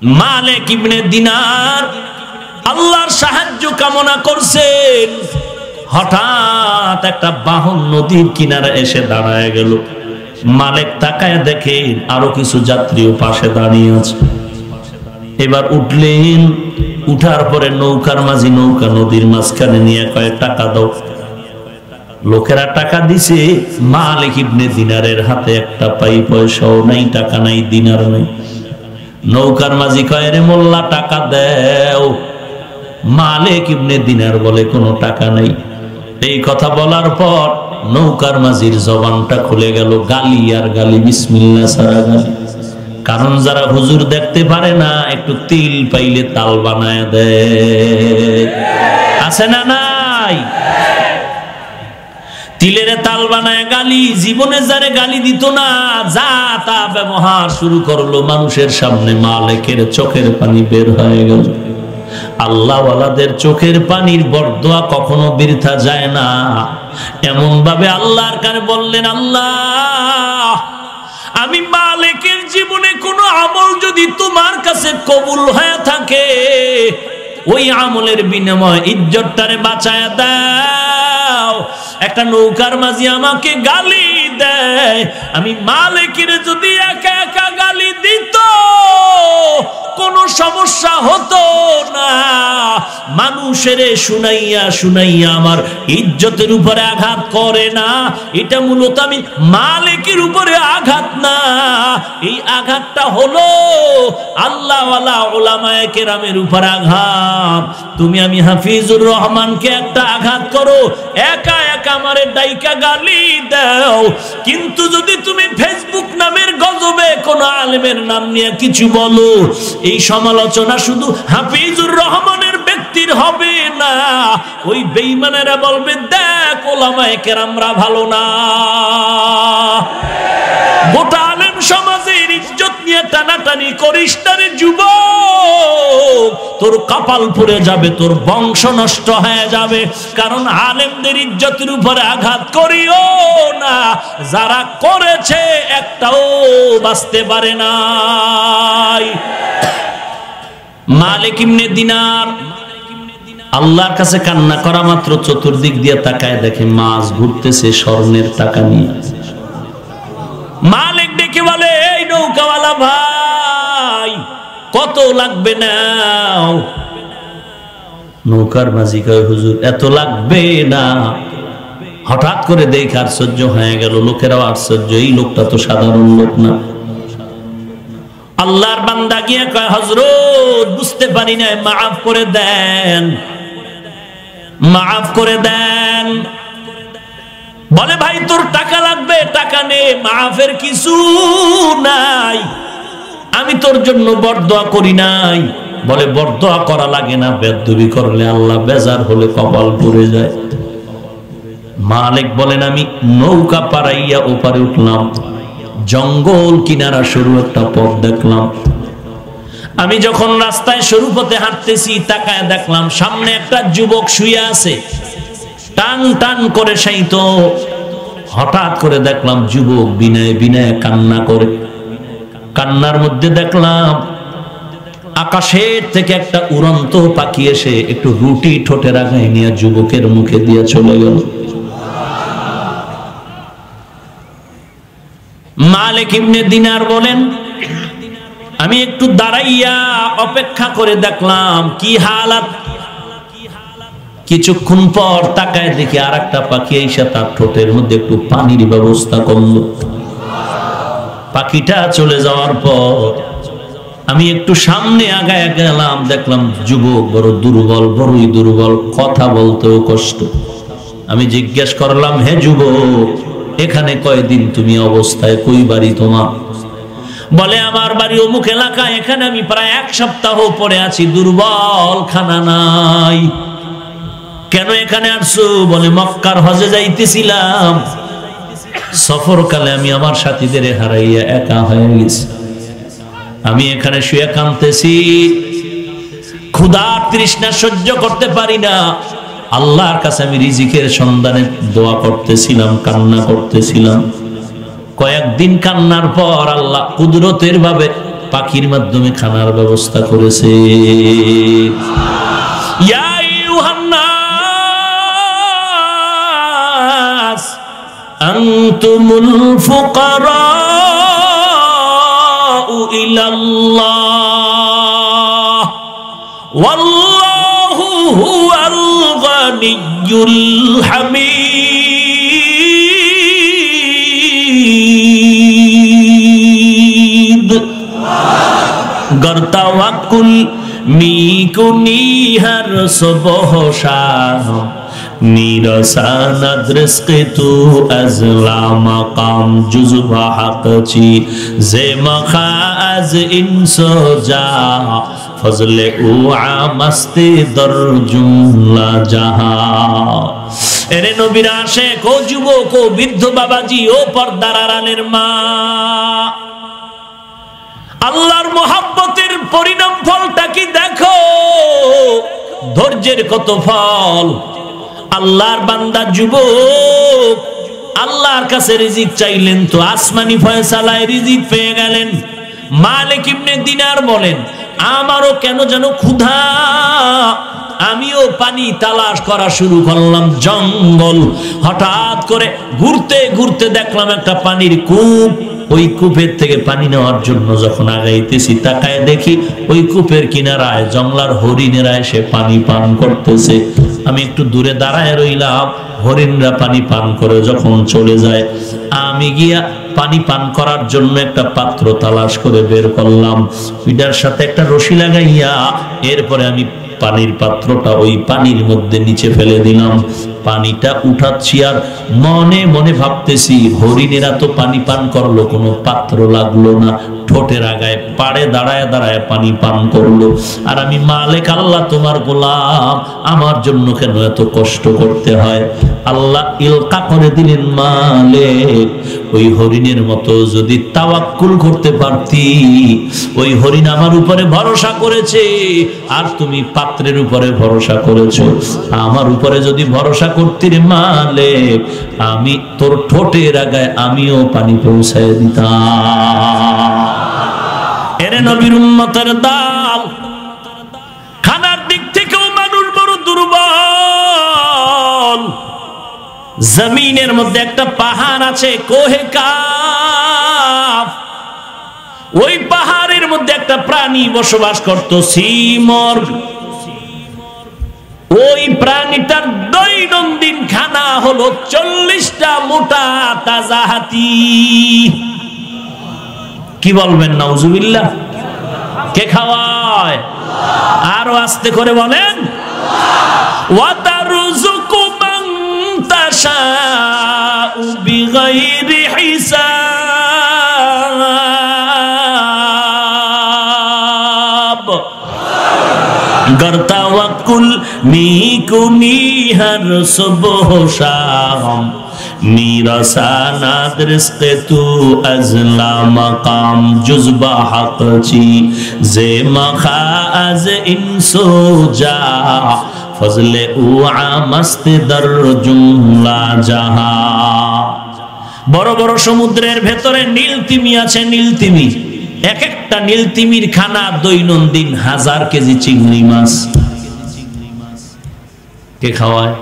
মালিক ইবনে দিনার আল্লাহর সাহায্য কামনা করছেন, হঠাৎ একটা বাহন নদীর কিনারে এসে দাঁড়ায় গেল। মালিক তাকায় দেখেন আরো কিছু যাত্রীও পাশে দাঁড়িয়ে আছে। এবার উঠলেন, উঠার পরে নৌকার মাঝি নৌকা নদীর মাঝখানে নিয়ে কয় টাকা দাও। লোকেরা টাকা দিছে, মালিক ইবনে দিনারের হাতে একটা পাই পয়সাও নাই, টাকা নাই, দিনার নাই। নৌকার মাঝি কয় রে মোল্লা টাকা দেও। মালিক ইবনে দিনার বলে কোনো টাকা নাই। এই কথা বলার পর নৌকার মাঝির জবানটা খুলে গেল, গালি আর গালি, বিসমিল্লাহ ছাড়া গালি। কারণ যারা হুজুর দেখতে পারে না একটু তিল পাইলে তাল বানায় দেয়, আছে না নাই? তিলের তাল বানায় গালি। জীবনে যারে গালি দিত না যা তা ব্যবহার শুরু করলো মানুষের সামনে, মালিকের চোখের পানি বের হয়ে গেল। আল্লাহওয়ালাদের চোখের পানির বরদোয়া কখনো বৃথা যায় না। এমন ভাবে আল্লাহর কাছে বললেন, আল্লাহ আমি মালিকের জীবনে কোনো আমল যদি তোমার কাছে কবুল হয়ে থাকে, ওই আমলের বিনিময়ে ইজ্জতটারে বাঁচায় দাও। একটা নৌকার মাঝি আমাকে গালি দেয়, আমি মালিকের যদি একা একা গালি দিত কোনো সমস্যা হতো না। মানুষের শুনাইয়া শুনাইয়া আমার ইজ্জতের উপরে আঘাত করে না, এটা মূলত আমি মালিকের উপরে আঘাত না, এই আঘাতটা হলো আল্লাহওয়ালা উলামায়ে কেরামের উপর আঘাত। তুমি আমি হাফিজুর রহমানকে একটা আঘাত করো, একা একা আমারে ডাইকা গালি দাও, কিন্তু যদি তুমি ফেসবুক নামের গজবে কোন আলেমের নাম নিয়ে কিছু বলো, এই সমালোচনা শুধু হাফিজুর রহমানের ব্যক্তির হবে না, ওই বেঈমানেরা বলবে দেখ উলামায়ে কেরামরা ভালো না। গোটা আলেম সমাজের ইজ্জত নিয়ে টানাটানি করিস না রে যুবক, তোর কপাল পুড়ে যাবে, তোর বংশ নষ্ট হয়ে যাবে। কারণ আলেমদের ইজ্জতের উপরে আঘাত করিও না, যারা করেছে একটাও বাঁচতে পারে নাই। মালিক ইবনে দিনার আল্লাহর কাছে কান্না করা মাত্র চতুর্দিক দিয়ে তাকায় দেখে মাছ ঘুরতেছে স্বর্ণের টাকা নিয়ে। মালিক ডেকে বলে, এই নৌকাওয়ালা ভাই কত লাগবে নাও। নৌকার মাঝি কয় হুজুর এত লাগবে না। হঠাৎ করে দেখে আশ্চর্য হয়ে গেল, লোকেরাও আশ্চর্য, এই লোকটা তো সাধারণ লোক না। আল্লাহর বান্দা গিয়ে কয় হযরত বুঝতে পারি না, মাফ করে দেন, মাফ করে দেন। বলে ভাই তোর টাকা লাগবে, টাকা নে, মাফের কিছু নাই, আমি তোর জন্য বরদোয়া করি নাই। বলে বরদোয়া করা লাগে না, বেদবি করলে আল্লাহ বেজার হলে কপাল পুড়ে যায়। মালিক বলেন আমি নৌকা পারাইয়া ওপারে উঠলাম, জঙ্গল কিনারা সরু একটা পথ দেখলাম। আমি যখন রাস্তায় সরু পথে হাঁটতেছি তাকায় দেখলাম সামনে একটা যুবক শুয়ে আছে, টান টান করে শায়িত। হঠাৎ করে দেখলাম যুবক বিনয়ে বিনয়ে কান্না করে। কান্নার মধ্যে দেখলাম আকাশের থেকে একটা উড়ন্ত পাখি এসে একটু রুটি ঠোঁটে রাখায় নিয়ে যুবকের মুখে দিয়ে চলে গেল। মালিক ইবনে দিনার বলেন আমি একটু দাঁড়াইয়া অপেক্ষা করে দেখলাম কি হালাত। কিছুক্ষণ পর তাকায় দেখি আর একটা পাখি এসে তার ঠোঁটের মধ্যে একটু পানির ব্যবস্থা করলো। পাখিটা চলে যাওয়ার পর আমি একটু সামনে আগায় গেলাম, দেখলাম যুবক বড় দুর্বল, বড়ই দুর্বল, কথা বলতেও কষ্ট। আমি জিজ্ঞেস করলাম, হে যুবক এখানে কয়দিন তুমি অবস্থায়, কই বাড়ি তোমার? বলে আমার বাড়ি অমুক এলাকায়, এখানে আমি প্রায় 1 সপ্তাহ পরে আছি, দুর্বল, খানা নাই। কেন এখানে আসছো? বলে মক্কার হজে যাইতেছিলাম, সফরকালে আমি আমার সাথীদের হারাইয়া একা হয়ে গেছি, আমি এখানে শুয়ে কাঁদতেছি, ক্ষুধার তৃষ্ণা সহ্য করতে পারি না। আল্লাহর কাছে আমি রিজিকের সন্ধানে দোয়া করতেছিলাম, কান্না করতেছিলাম। কয়েকদিন কান্নার পর আল্লাহ কুদরতের ভাবে পাখির মাধ্যমে খানার ব্যবস্থা করেছে। ইয়া আইয়ুহান নাস আনতুমুল ফুকারাউ ইলাল্লাহ ওয়াল্লাহু হুয়াল গানিয়্যুল হামিদ। गर तवक्कुल मीकुनी हर सुबह शाम नीरसानद रिस्क तू अज़ला मकाम जुज़्बा हक़ची ज़े मखा अज़ इंसो जा फज़ले उआ मस्ती दर जुमला जहां। एरे नबीर आशिक ओ जुबक ओ बृद्ध बाबाजी ओ पर्दार आড়ালের মা, আল্লাহর মোহাব্বতের পরিণাম ফলটা কি দেখো, ধৈর্যের কত ফল। আল্লাহর বান্দা যুবক আল্লাহর কাছে রিজিক চাইলেন তো আসমানি ফয়সালায় রিজিক পেয়ে গেলেন। মালিক ইবনে দিনার বলেন, আমারও কেন যেন ক্ষুধা, আমিও পানি তালাশ করা শুরু করলাম জঙ্গল। হঠাৎ করে ঘুরতে ঘুরতে দেখলাম একটা পানির কূপ। ওই কূপের থেকে পানি নেওয়ার জন্য যখন আগাইতেছি, তাকায় দেখি ওই কূপের কিনারায় জংলার হরিণেরা এসে পানি পান করতেছে। আমি একটু দূরে দাঁড়ায় রইলাম, হরিণরা পানি পান করে যখন চলে যায়, আমি গিয়া পানি পান করার জন্য একটা পাত্র তালাশ করে বের করলাম। ওইটার সাথে একটা রশি লাগাইয়া এরপরে আমি পানির পাত্রটা ওই পানির মধ্যে নিচে ফেলে দিলাম। পানিটা উঠাচ্ছি আর মনে মনে ভাবতেছি, হরিণেরা তো পানি পান করলো, কোনো পাত্র লাগলো না, ঠোঁটের আগায় পাড়ে দাঁড়ায় দাঁড়ায় পানি পান করলো। আর আমি মালিক আল্লাহ তোমার গোলাম, আমার জন্য কেন এত কষ্ট করতে হয়? আল্লাহ ইলকা করে দিলেন, মালিক ওই হরিণের মতো যদি তাওয়াক্কুল করতে পারতি, ওই হরিণ আমার উপরে ভরসা করেছে আর তুমি পাত্রের উপরে ভরসা করেছো, আমার উপরে যদি ভরসা করতি রে মালিক, আমি তোর ঠোঁটের আগায় আমিও পানি পৌঁছায় দিতাম। এরে নবীর উম্মতের দল, খানার দিক থেকেও মানুষ বড় দুর্বল। জমিনের মধ্যে একটা পাহাড় আছে, কোহে কাফ। ওই পাহাড়ের মধ্যে একটা প্রাণী বসবাস করত, সিমর। ওই প্রাণীটার দৈনন্দিন খানা হলো 40টা মোটা তাজা হাতি। কি বলবেন নাউজুবিল্লাহ? কে খাওয়ায়? আরো আস্তে করে বলেন, ওয়াতারুযুকু মান তাশাউ বিগাইরি হিসাব। गर तवक्कुल मीकुनी हर सुबह शाम नीरसानद रिस्क तू अज़ला मकाम जुज़्बा हक़ची ज़े मखा अज़ इंसो जा फज़ले उआ मस्त दर जुमला जहां। বড় বড় সমুদ্রের ভেতরে নীলতিমি আছে, নীলতিমি। এক একটা নীলতিমির খানা দৈনন্দিন 1000 কেজি চিংড়ি মাছ। কে খাওয়ায়?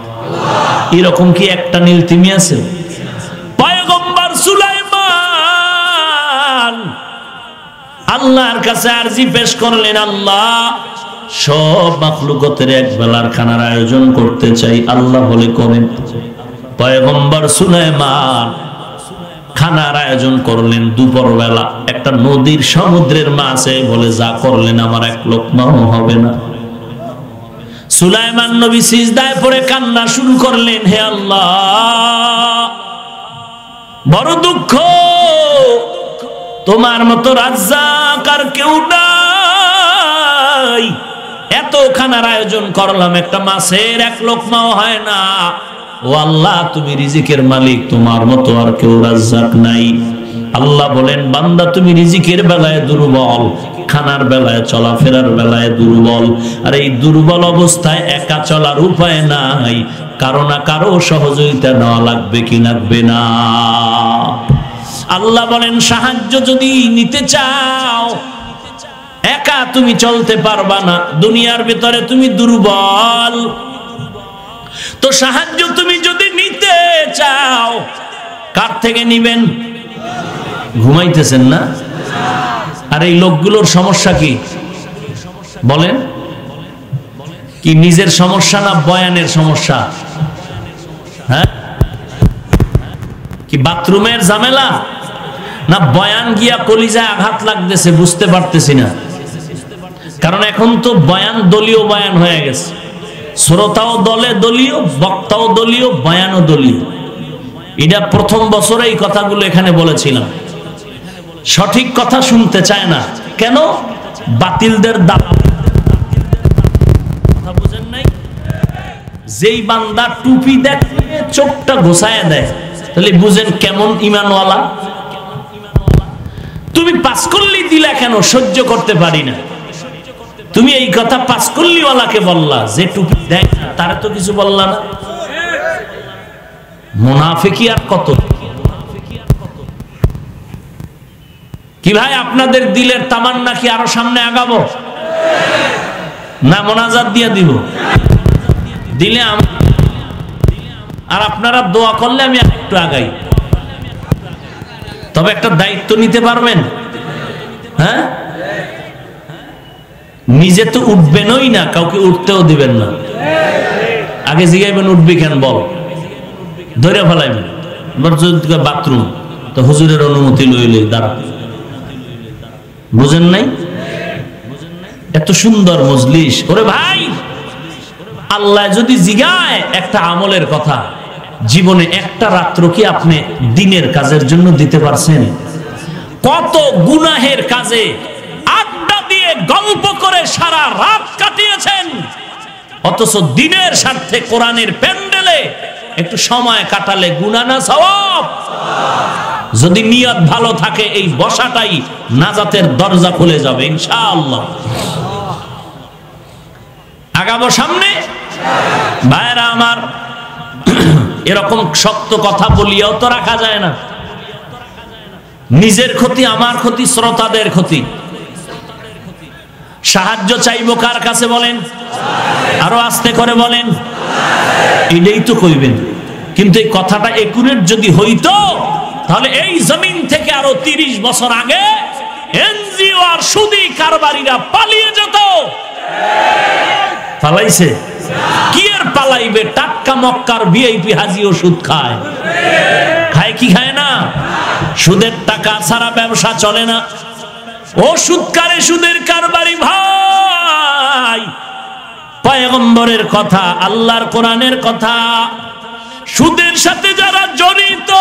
এরকম কি একটা নীলতিমি আছে? পয়গম্বর সুলাইমান আল্লাহর কাছে আরজি পেশ করলেন, আল্লাহ সব মাখলুকতের এক বেলার খানার আয়োজন করতে চাই, আল্লাহ বলে করেন। পয়গম্বর সুলাইমান খানার আয়োজন করলেন দুপুর বেলা। একটা নদীর সমুদ্রের মাছে বলে, যা করলেন আমার এক লোকমাও হবে না। সুলাইমান নবী সিজদায় পড়ে কান্না শুরু করলেন, হে আল্লাহ বড় দুঃখ, তোমার মতো রাজ্জাক আর কেউ নাই। এত খানার আয়োজন করলাম, একটা মাছের এক লোকমাও হয় না। ও আল্লাহ, তুমি রিজিকের মালিক, তোমার মতো আর কেউ রাজ্জাক নাই। আল্লাহ বলেন, বান্দা তুমি রিজিকের বেলায় দুর্বল, খানার বেলায় চলাফেরার বেলায় দুর্বল। আর এই দুর্বল অবস্থায় একা চলার উপায় নাই, কারো না কারো সহযোগিতা নেওয়া লাগবে কি লাগবে না? আল্লাহ বলেন, সাহায্য যদি নিতে চাও একা তুমি চলতে পারবা না, দুনিয়ার ভিতরে তুমি দুর্বল। তো সাহায্য তুমি যদি নিতে চাও, কার থেকে নিবেন? ঘুমাইতেছেন না? আর এই লোকগুলোর সমস্যা কি বলেন? কি নিজের সমস্যা না বয়ানের সমস্যা? হ্যাঁ, কি বাথরুমের ঝামেলা না বয়ান গিয়া কলিজায় আঘাত লাগতেছে? বুঝতে পারতেছি না। কারণ এখন তো বয়ান দলীয় বয়ান হয়ে গেছে, শ্রোতাও দলে দলীয়, বক্তাও দলীয়, বয়ানও দলীয়। এটা প্রথম বছরে এই কথাগুলো এখানে বলেছিলাম। সঠিক কথা শুনতে চায় না কেন? বাতিলদের দালাল। কথা বুঝেন নাই? যেই বান্দা টুপি দেখলে চোখটা ঘোষায় দেয়, তাহলে বুঝেন কেমন ইমানওয়ালা। তুমি পাঁচকল্লি দিলা কেন? সহ্য করতে পারি না। তুমি এই কথা পাঁচকল্লিওয়ালাকে বললা, যে টুপি দেয় না তারা তো কিছু বললা না। মুনাফিকি আর কত! কি ভাই, আপনাদের দিলের তামান্না কি আরো সামনে আগাবো না মোনাজাত দিয়ে দিব? দিলে আর আপনারা দোয়া করলে আমি একটু আগাই। তবে একটা দায়িত্ব নিতে পারবেন? হ্যাঁ, নিজে তো উঠবেনই না, কাউকে উঠতেও দিবেন না। আগে জিগাইবেন উঠবি কেন, বল, ধরে ফেলাইবেন। বাথরুম তো হুজুরের অনুমতি লইলে দাঁড়া। বুঝেন নাই? এত সুন্দর মজলিস। ওরে ভাই, আল্লাহ যদি জিগায় একটা আমলের কথা, জীবনে একটা রাত্র কি আপনি দিনের কাজের জন্য দিতে পারছেন? কত গুনাহের কাজে আড্ডা দিয়ে গল্প করে সারা রাত কাটিয়েছেন, অথচ দিনের স্বার্থে কোরআনের প্যান্ডেলে একটু সময় কাটালে গুনাহ না সওয়াব? যদি নিয়ত ভালো থাকে এই বসাটাই নাজাতের দরজা খুলে যাবে ইনশাআল্লাহ। আগাবো সামনে। ভাইরা আমার, এরকম শক্ত কথা বলিয়াও তো রাখা যায় না। নিজের ক্ষতি, আমার ক্ষতি, শ্রোতাদের ক্ষতি। সাহায্য চাইবো কার কাছে বলেন? আরো আস্তে করে বলেন। এটাই তো কইবেন। কিন্তু এই কথাটা একুরেট যদি হইতো, তাহলে এই জমিন থেকে আরো 30 বছর আগে এনজিও আর সুদী কারবারিরা পালিয়ে যেত। পালাইছে? কি আর পালাইবে? টাটকা মক্কার ভিআইপি হাজিও সুদ খায়। খায় কি খায় না? সুদের টাকা ছাড়া ব্যবসা চলে না। ও সুদকারে, সুদের কারবারি ভাই, পয়গম্বরের কথা, আল্লাহর কোরআনের কথা, সুদের সাথে যারা জড়িত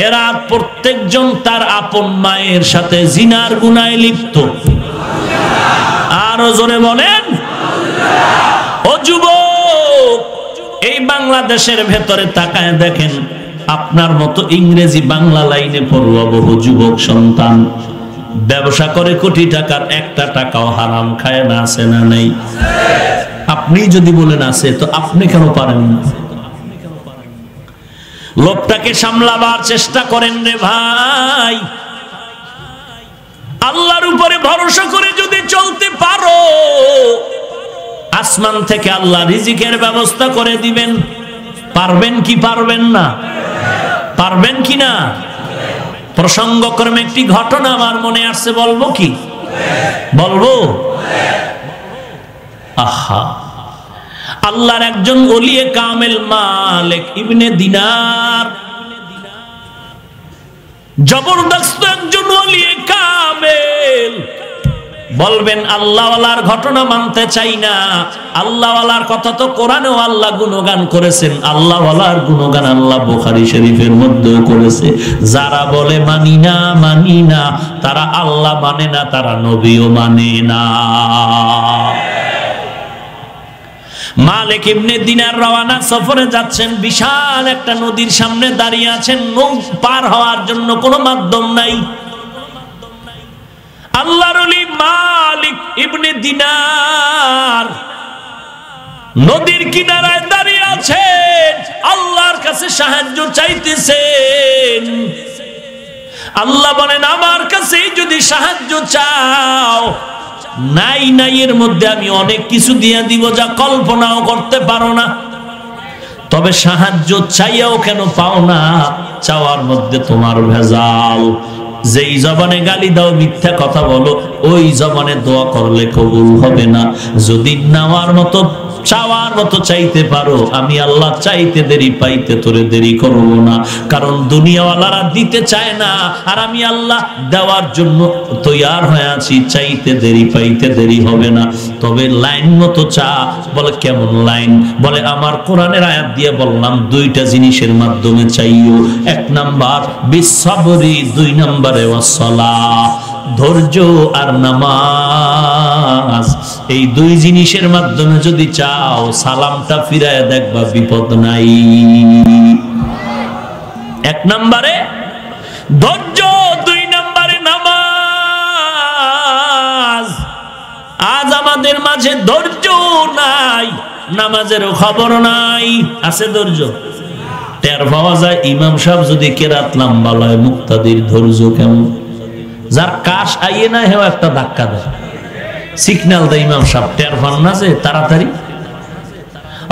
এরা প্রত্যেকজন তার আপন মায়ের সাথে জিনার গুনায় লিপ্ত। আরো জোরে বলেন। ও যুবক, এই বাংলাদেশের ভেতরে তাকায় দেখেন, আপনার মতো ইংরেজি বাংলা লাইনে পড়ুয়া বহু যুবক সন্তান ব্যবসা করে কোটি টাকার একটা টাকাও হারাম খায় না, আছে না নেই? আপনি যদি বলেন আছে, তো আপনি কেন পারেন না? লোকটাকে সামলাবার চেষ্টা করেন রে ভাই। আল্লাহর উপরে ভরসা করে যদি চলতে পারো, আসমান থেকে আল্লাহ রিজিকের ব্যবস্থা করে দিবেন। পারবেন কি পারবেন না? পারবেন কি না? প্রসঙ্গক্রমে একটি ঘটনা আমার মনে আসছে, বলবো কি? বলবো? আহা, আল্লাহর একজন ওলিয়ে কামেল মালিক ইবনে দিনার, জবরদস্ত একজন ওলিয়ে কামেল। বলবেন আল্লাহওয়ালার ঘটনা মানতে চাই না। আল্লাহওয়ালার কথা তো কোরআনেও আল্লাহ গুণগান করেছেন। আল্লাহওয়ালার গুণগান আল্লাহ বুখারী শরীফের মধ্যেও করেছে। যারা বলে মানি না মানি না, তারা আল্লাহ মানে না, তারা নবীও মানে না। মালিক ইবনে দিনার রওয়ানা সফরে যাচ্ছেন, বিশাল একটা নদীর সামনে দাঁড়িয়ে আছেন, নৌকা পার হওয়ার জন্য কোনো মাধ্যম নাই। আল্লাহর ওলি মালিক ইবনে দিনার নদীর কিনারায় দাঁড়িয়ে আছেন, আল্লাহর কাছে সাহায্য চাইতেছেন। আল্লাহ বলেন আমার কাছে যদি সাহায্য চাও, নাই নাই এর মধ্যে আমি অনেক কিছু দিয়ে দিব যা কল্পনাও করতে পারো না। তবে সাহায্য চাইয়াও কেন পাও না? চাওয়ার মধ্যে তোমার ভেজাল। যেই জবানে গালি দাও, মিথ্যা কথা বলো, ওই জবানে দোয়া করলে কবুল হবে না। যদি নেওয়ার মতো চাওয়ার মতো চাইতে পারো, আমি আল্লাহ চাইতে দেরি পাইতে তোরে দেরি করব না। কারণ দুনিয়াওয়ালারা দিতে চায় না, আর আমি আল্লাহ দেওয়ার জন্য তৈয়ার হয়ে আছি। চাইতে দেরি পাইতে দেরি হবে না। তবে লাইন মতো চা। বলে কেমন লাইন? বলে আমার কোরআনের আয়াত দিয়ে বললাম দুইটা জিনিসের মাধ্যমে চাইও। এক নাম্বার বিসবরি, দুই নাম্বারে ওয়াসসালাহ, ধৈর্য আর নামাজ। এই দুই জিনিসের মাধ্যমে যদি চাও, সালামটা ফিরায় দেখবা বিপদ নাই। এক নম্বরে ধৈর্য, দুই নম্বরে নামাজ। আজ আমাদের মাঝে ধৈর্য নাই, নামাজেরও খবর নাই। আছে ধৈর্য? টের পাওয়া যায় ইমাম সাহেব যদি কেরাত লম্বা লয়, মুক্তাদির ধৈর্য কেমন। যার কাশ আইয়ে না, হেও একটা ধাক্কা দেয়, সিগন্যাল দেয় ইমাম সাহেব, টের পান না যে তাড়াতাড়ি।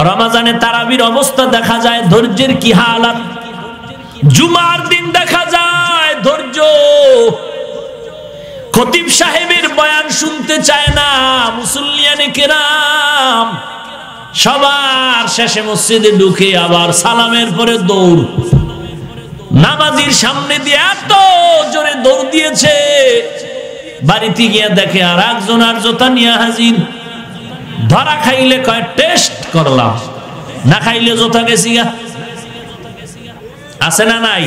রমাজানে তারাবির অবস্থা দেখা যায়, ধৈর্যের কি হালাত। জুমার দিন দেখা যায় ধৈর্য। খতিব সাহেবের বয়ান শুনতে চায় না মুসল্লিয়ানে কেরাম। সবার শেষে মসজিদে ঢুকে আবার সালামের পরে দৌড়। নামাজির সামনে দিয়ে এত জোরে দৌড় দিয়েছে, বাড়িতে গিয়ে দেখে আর একজন আর জোতা নিয়ে হাজির। ধরা খাইলে কয় টেস্ট করলাম, না খাইলে জোতা গেছি গা। আছে না নাই?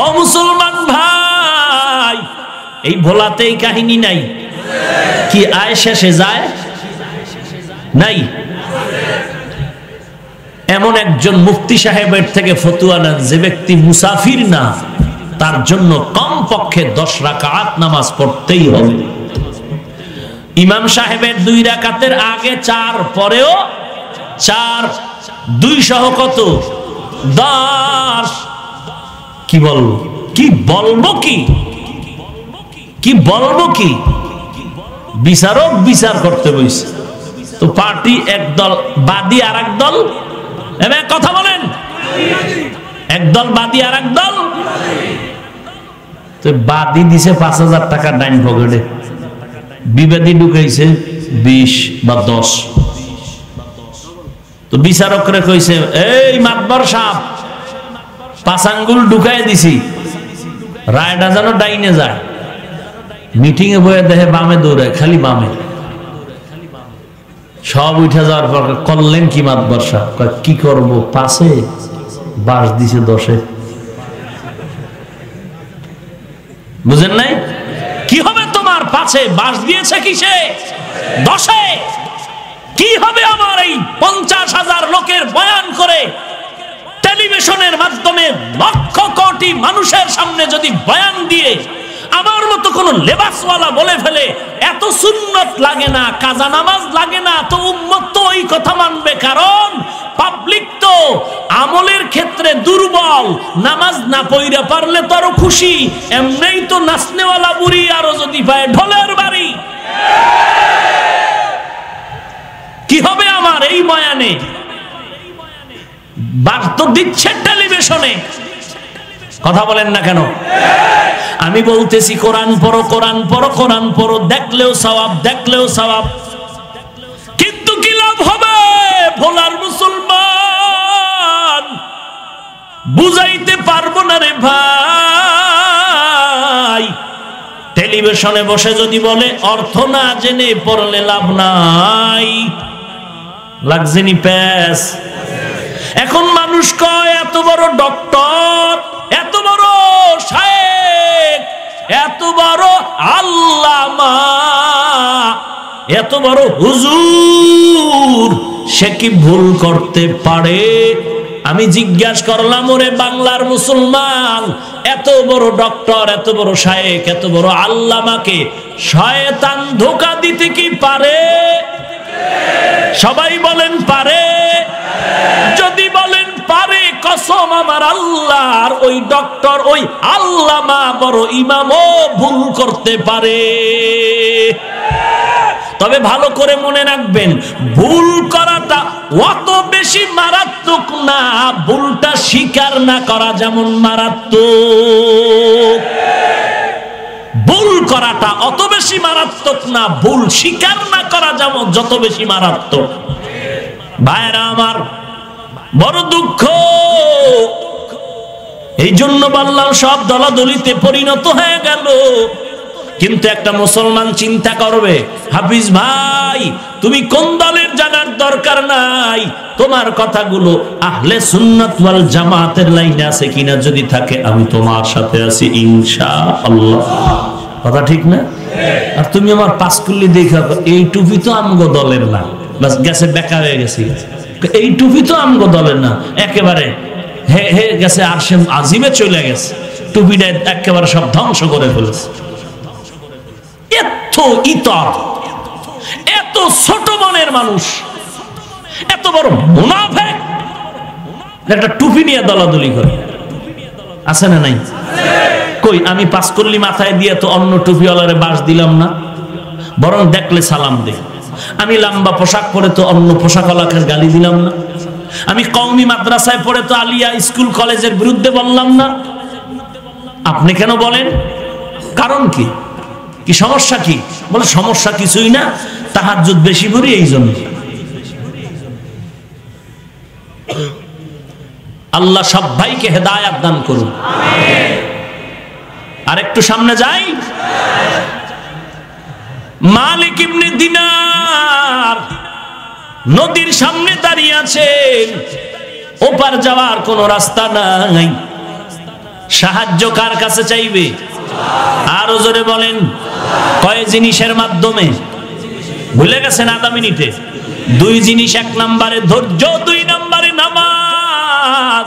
ও মুসলমান ভাই, এই ভোলাতেই কাহিনী নাই কি? আয় শেষে যায় নাই। এমন একজন মুফতি সাহেবের থেকে ফতুয়া নেন, যে ব্যক্তি মুসাফির না, তার জন্য কম পক্ষে 10 রাকাত নামাজ পড়তেই হবে। ইমাম সাহেবের 2 রাকাতের আগে 4, পরেও 4, 2 সহ কত? 10। কি বলবো, কি বলবো, কি বলবো, কি বিচারক বিচার করতে বসে তো পার্টি একদল বাদী আর একদল, এবার কথা বলেন, একদল বাদী আর একদল। তো বাদী দিছে 5,000 টাকা ডাইন পকেটে, বিবাদী ঢুকাইছে 20 বা 10। তো বিচারকরে কইছে, এই মাতবর সাহেব, 5 আঙ্গুল ঢুকাই দিছি, রায়টা যেন ডাইনে যায়। মিটিং এ বয়ে দেখে বামে দৌড়ায়, খালি বামে। সব উঠে যাওয়ার পর করলেন কি মাতবর সাহেব? কি করবো, 5-এ বাস দিছে 10-এ। বুঝেন নাই? কি হবে তোমার? 5-এ বাস দিয়েছে, কিসে? 10-এ। কি হবে আমার এই 50,000 লোকের বয়ান করে টেলিভিশনের মাধ্যমে লক্ষ কোটি মানুষের সামনে যদি বয়ান দিয়ে আমার মতো কোন লেবাসওয়ালা বলে ফেলে, এত সুন্নত লাগে না, কাজা নামাজ লাগে না, তো উম্মত তো ওই কথা মানবে। কারণ পাবলিক তো আমলের ক্ষেত্রে দুর্বল, নামাজ না পড়া পারলে তো আরো খুশি। এমনিই তো নাচনেওয়ালা বুড়ি, আরো যদি পায় ঢোলের বাড়ি। কি হবে আমার এই বয়ানে? বাস তো দিচ্ছে টেলিভিশনে, কথা বলেন না কেন? আমি বলতেছি কোরআন পড়ো, কোরআন পড়ো, কোরআন পড়ো, দেখলেও সওয়াব, দেখলেও সওয়াব। কিন্তু কি লাভ হবে? ভোলার মুসলমান বুঝাইতে পারবো না রে ভাই। টেলিভিশনে বসে যদি বলে অর্থ না জেনে পড়লে লাভ নাই, লাগছেনি প্যাস। এখন মানুষ কয় এত বড় ডক্টর, এত বড় শায়েখ, এত বড় আল্লামা, এত বড় হুজুর, সে কি ভুল করতে পারে? আমি জিজ্ঞাসা করলাম, ওরে বাংলার মুসলমান, এত বড় ডক্টর, এত বড় শায়েখ, এত বড় আল্লামাকে শয়তান ধোঁকা দিতে কি পারে? সবাই বলেন পারে? যদি বলেন পারে, কসম কসম আমার আল্লাহর, ওই ডক্টর, ওই আল্লামা বড় ইমামও ভুল করতে পারে। তবে ভালো করে মনে রাখবেন, ভুল করাটা অত বেশি মারাত্মক না, ভুলটা স্বীকার না করা যেমন মারাত্মক। ভুল করাটা অত বেশি মারাত্মক না, ভুল স্বীকার না করা যেমন যত বেশি মারাত্মক। ভাইরা আমার, বড় দুঃখ। এই জন্য বললাম সব দলাদলিতে পরিণত হয়ে গেল। কিন্তু একটা মুসলমান চিন্তা করবে, হাফিজ ভাই তুমি কোন দলের জানার দরকার নাই, তোমার কথাগুলো আহলে সুন্নাত ওয়াল জামাতের লাইনে আছে কিনা, যদি থাকে আমি তোমার সাথে আছি ইনশাআল্লাহ। কথা ঠিক না? আর তুমি আমার পাঁচকুল্লি দেখা, এই টুপি তো আমগো দলের না, বাস গেছে, বেকা হয়ে গেছে। এই টুপি তো আমগো দলের না, একেবারে হে হে গেছে, আরশে আজিমে চলে গেছে, টুপিটা একেবারে সব ধ্বংস করে ফেলেছে। এত ইতর, এত ছোট মনের মানুষ, এত বড় মুনাফিক, একটা টুপি নিয়ে দলাদলি করে, আছে না নাই? কই আমি পাঁচকল্লি মাথায় দিয়ে তো অন্য টুপিওয়ালারে বাস দিলাম না, বরং দেখলে সালাম দে। আমি লম্বা পোশাক পরে তো অন্য পোশাকওয়ালাকে গালি দিলাম না। আমি কওমি মাদ্রাসায় পড়ে তো আলিয়া স্কুল কলেজের বিরুদ্ধে বললাম না। আপনি কেন বলেন? কারণ কি? কি সমস্যা কি? বলে সমস্যা কিছুই না, তাহাজ্জুদ বেশি পড়ি এই জন্য। আল্লাহ সব ভাইকে হেদায়েত দান করুন। আর একটু সামনে যাই। মালিক ইবনে দিনার নদীর সামনে দাঁড়িয়ে আছেন, ওপার যাওয়ার কোনো রাস্তা নাই। সাহায্য কার কাছে চাইবে? আরো জোরে বলেন। কয় জিনিসের মাধ্যমে? ভুলে গেছেন আধা মিনিটে? দুই জিনিস। এক নম্বরে ধৈর্য, দুই নম্বরে নামাজ।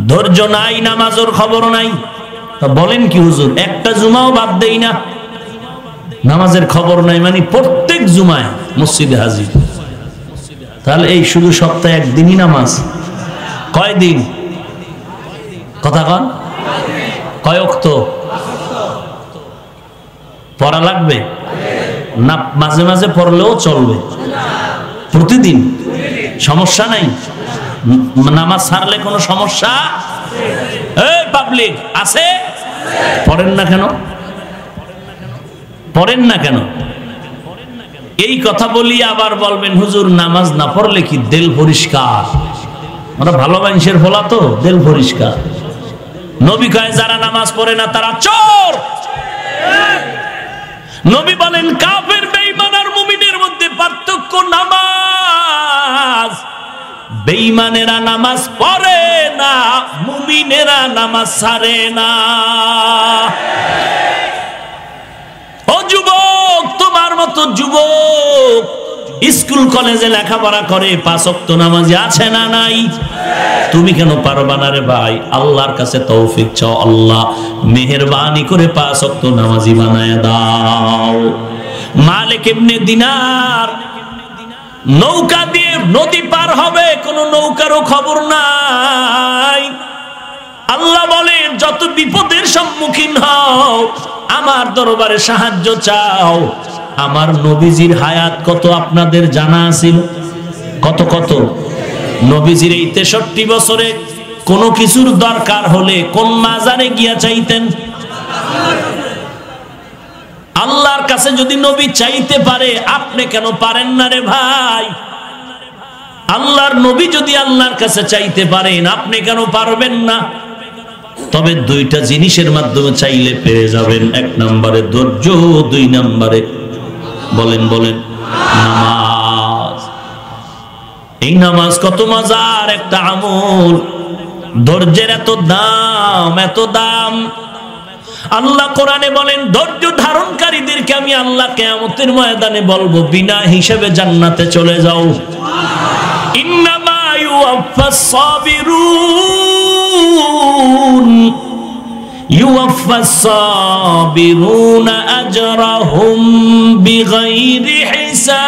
ধৈর্য নাই, নামাজের খবর নাই। বলেন কি হুজুর, একটা জুমাও বাদ দেই না, নামাজের খবর নাই মানে প্রত্যেক জুমায় মসজিদে হাজির। তাহলে এই শুধু সপ্তাহে একদিনই নামাজ? কয় দিন? কথা কন। কয় ওয়াক্ত পড়া লাগবে না? মাঝে মাঝে পড়লেও চলবে, প্রতিদিন সমস্যা নাই। নামাজ ছাড়লে কোনো সমস্যা? এই পাবলিক আছে, পড়েন না কেন? পড়েন না কেন? এই কথা বলি আবার বলবেন হুজুর নামাজ না পড়লে কি দিল পরিষ্কার? আমরা ভালো মানুষের ফলা তো, দিল পরিষ্কার। নবী কয় যারা নামাজ পড়ে না তারা চোর। নবী বলেন কাফের, বেঈমান আর মুমিনের মধ্যে পার্থক্য নামাজ। বেঈমানেরা নামাজ পড়ে না, মুমিনেরা নামাজ ছাড়ে না। ও যুবক, তোমার মতো যুবক স্কুল কলেজে লেখাপড়া করে, 5 ওয়াক্ত নামাজি আছে না নাই? তুমি কেন পারবা না রে ভাই? আল্লাহর কাছে তৌফিক চাও, আল্লাহ মেহেরবানি করে 5 ওয়াক্ত নামাজি বানায় দাও। মালিক ইবনে দিনার নৌকা দিয়ে নদী পার হবে, কোন নৌকারও খবর নাই। আল্লাহ বলেন যত বিপদের সম্মুখীন হও, আমার দরবারে সাহায্য চাও। আমার নবীজির হায়াত কত আপনাদের জানা ছিল? কত কত? নবীজির এই 63 বছরে কোনো কিছুর দরকার হলে কোন মাজারে গিয়া চাইতেন? আল্লাহর কাছে যদি নবী চাইতে পারে, আপনি কেন পারেন না রে ভাই? আল্লাহর নবী যদি আল্লাহর কাছে চাইতে পারেন, আপনি কেন পারবেন না? তবে দুইটা জিনিসের মাধ্যমে চাইলে পেয়ে যাবেন। এক নম্বরে ধৈর্য, 2 নম্বরে বলেন বলেন নামাজ। এই নামাজ কত মজার একটা আমল, ধৈর্যের এত দাম, এত দাম। আল্লাহ কোরআনে বলেন ধৈর্য ধারণকারীদেরকে আমি আল্লাহ কিয়ামতের ময়দানে বলবো বিনা হিসাবে জান্নাতে চলে যাও। ইন্নামা ইউওয়াফাস সাবিরুন ইউওয়াফাস সাবিরুনা আজরাহুম বিগাইরি হিসাব।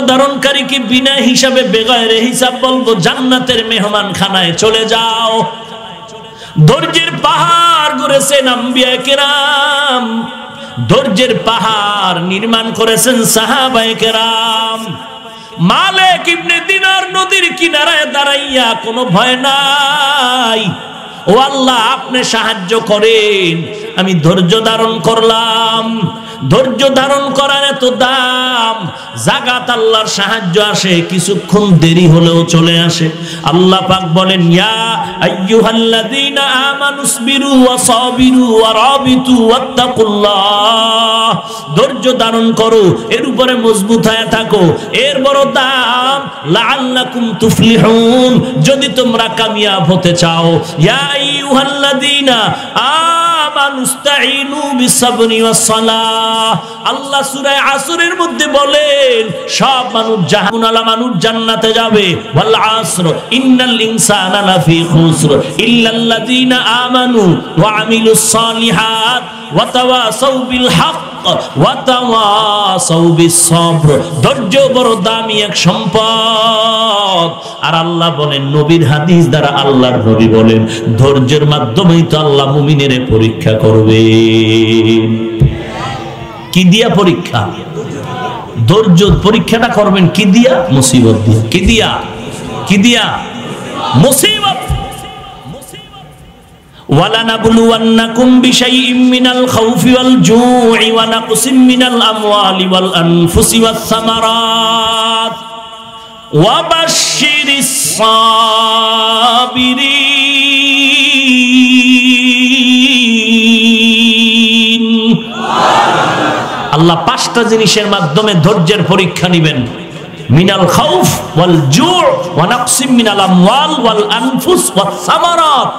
ধারণকারীকে বিনা হিসাবে বেগায়রে হিসাব বলবো জান্নাতের মেহমান খানায় চলে যাও। ধৈর্যের পাহাড় গড়েছেন আম্বিয়া কেরাম, ধৈর্যের পাহাড় নির্মাণ করেছেন সাহাবায়ে কেরাম। মালিক ইবনে দিনার নদীর কিনারায় দাঁড়াইয়া কোনো ভয় নাই, ও আল্লাহ আপনি সাহায্য করেন, আমি ধৈর্য ধারণ করলাম। ধৈর্য ধারণ করার এত দাম, জাগাত আল্লাহর সাহায্য আসে, কিছুক্ষণ দেরি হলেও চলে আসে। আল্লাহ পাক বলেন, ইয়া আইয়ুহাল্লাযীনা আমানুসবিরু ওয়া সাবিরু ওয়া রাবিতু ওয়াত্তাকুল্লাহ। ধৈর্য ধারণ করো, এর উপরে মজবুত হয়ে থাকো, এর বড় দাম। লাআল্লাকুম তুফলিহুন, যদি তোমরা কামিয়াব হতে চাও। ইয়া আইয়ুহাল্লাযীনা আমানুস্তাঈনু বিসসাবরি ওয়াস সালাহ। আল্লাহ সূরা আসরের মধ্যে বলেন সব মানুষ জাহান্নামে, মানুষ জান্নাতে যাবে। ওয়াল আসর ইন্নাল ইনসানা লাফি খুসর ইল্লাল্লাযীনা আমানু ওয়া আমিলুস সালিহাত ওয়া তাওয়াসাউ বিল হক ওয়া তাওয়াসাউ বিস সবর। ধৈর্য বড় দামি এক সম্পদ। আর আল্লাহ বলেন, নবীর হাদিস দ্বারা আল্লাহর নবী বলেন, ধৈর্যের মাধ্যমেই তো আল্লাহ মুমিনের পরীক্ষা করবেন। কি দিয়া পরীক্ষা? ধৈর্য পরীক্ষাটা করবেন কি দিয়া? মুসিবত দিয়া। কি দিয়া? কি দিয়া? মুসিবত। ওয়ালানাবলুওয়ান্নাকুম বিশাইইম মিনাল খাউফি ওয়াল জু'i ওয়া নাকসিম মিনাল আমওয়ালি ওয়াল আনফুসি ওয়াস সামারাত ওয়া বাশশিরিস সাবিরিন। আল্লাহ পাঁচটা জিনিসের মাধ্যমে ধৈর্যের পরীক্ষা নেবেন। মিনাল খাউফ ওয়াল জু' ওয়া নাকসিম মিনাল আমওয়াল ওয়াল আনফুস ওয়াস সামারাত।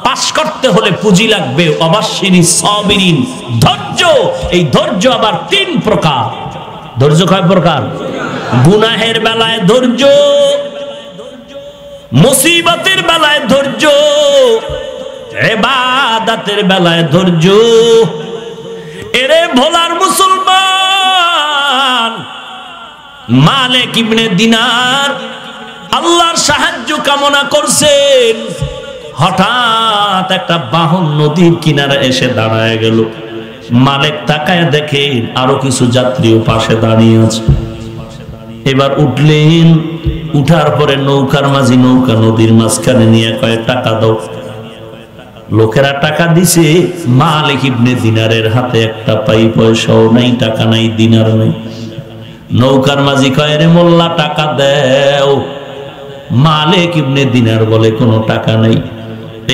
পাস করতে হলে পুঁজি লাগবে। ওয়াবাশশিরিস সাবিরিন, ধৈর্য। এই ধৈর্য আবার তিন প্রকার। ধৈর্য কয় প্রকার? গুনাহের বেলায় ধৈর্য, মুসিবতের বেলায় ধৈর্য, ইবাদতের বেলায় ধৈর্য। এরে ভোলার মুসলমান, মালিক ইবনে দিনার আল্লাহর সাহায্য কামনা করছেন। হঠাৎ একটা বাহন নদীর কিনারে এসে দাঁড়ায় গেল। মালিক তাকায় দেখেন আরো কিছু যাত্রীও পাশে দাঁড়িয়ে আছে। এবার উঠলেন, উঠার পরে নৌকার মাঝি নৌকা নদীর মাঝখানে নিয়ে কয়, টাকা দাও। লোকেরা টাকা দিছে, মালিক ইবনে দিনারের হাতে একটা পাই পয়সাও নাই, টাকা নাই, দিনার নাই। নৌকার মাঝি কয়, রে মোল্লা টাকা দেও। মালিক ইবনে দিনার বলে, কোনো টাকা নাই।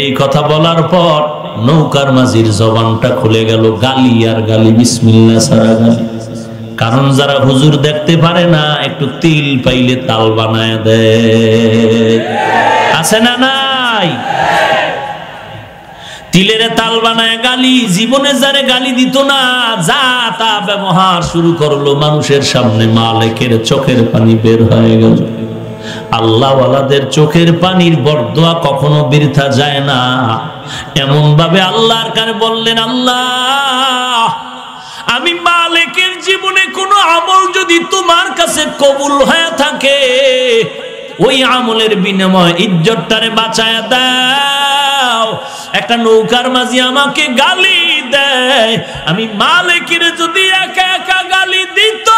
এই কথা বলার পর নৌকার মাঝির জবানটা খুলে গেল। গালি আর গালি, বিসমিল্লাহ ছাড়া গালি। কারণ যারা হুজুর দেখতে পারে না, একটু তিল পাইলে তাল বানায় দেয়। আছে না নাই? তিলের তাল বানায় গালি। জীবনে যারে গালি দিত না, যা তা ব্যবহার শুরু করলো, মানুষের সামনে মালিকের চোখের পানি বের হয়ে গেল। আল্লাহওয়ালাদের চোখের পানির বরদোয়া কখনো বৃথা যায় না। এমন ভাবে আল্লাহর কাছে বললেন, আল্লাহ আমি মালিকের জীবনে কোনো আমল যদি তোমার কাছে কবুল হয়ে থাকে, ওই আমলের বিনিময়ে ইজ্জতটারে বাঁচায়া দাও। একটা নৌকার মাঝি আমাকে গালি দেয়, আমি মালিকের যদি একা একা গালি দিত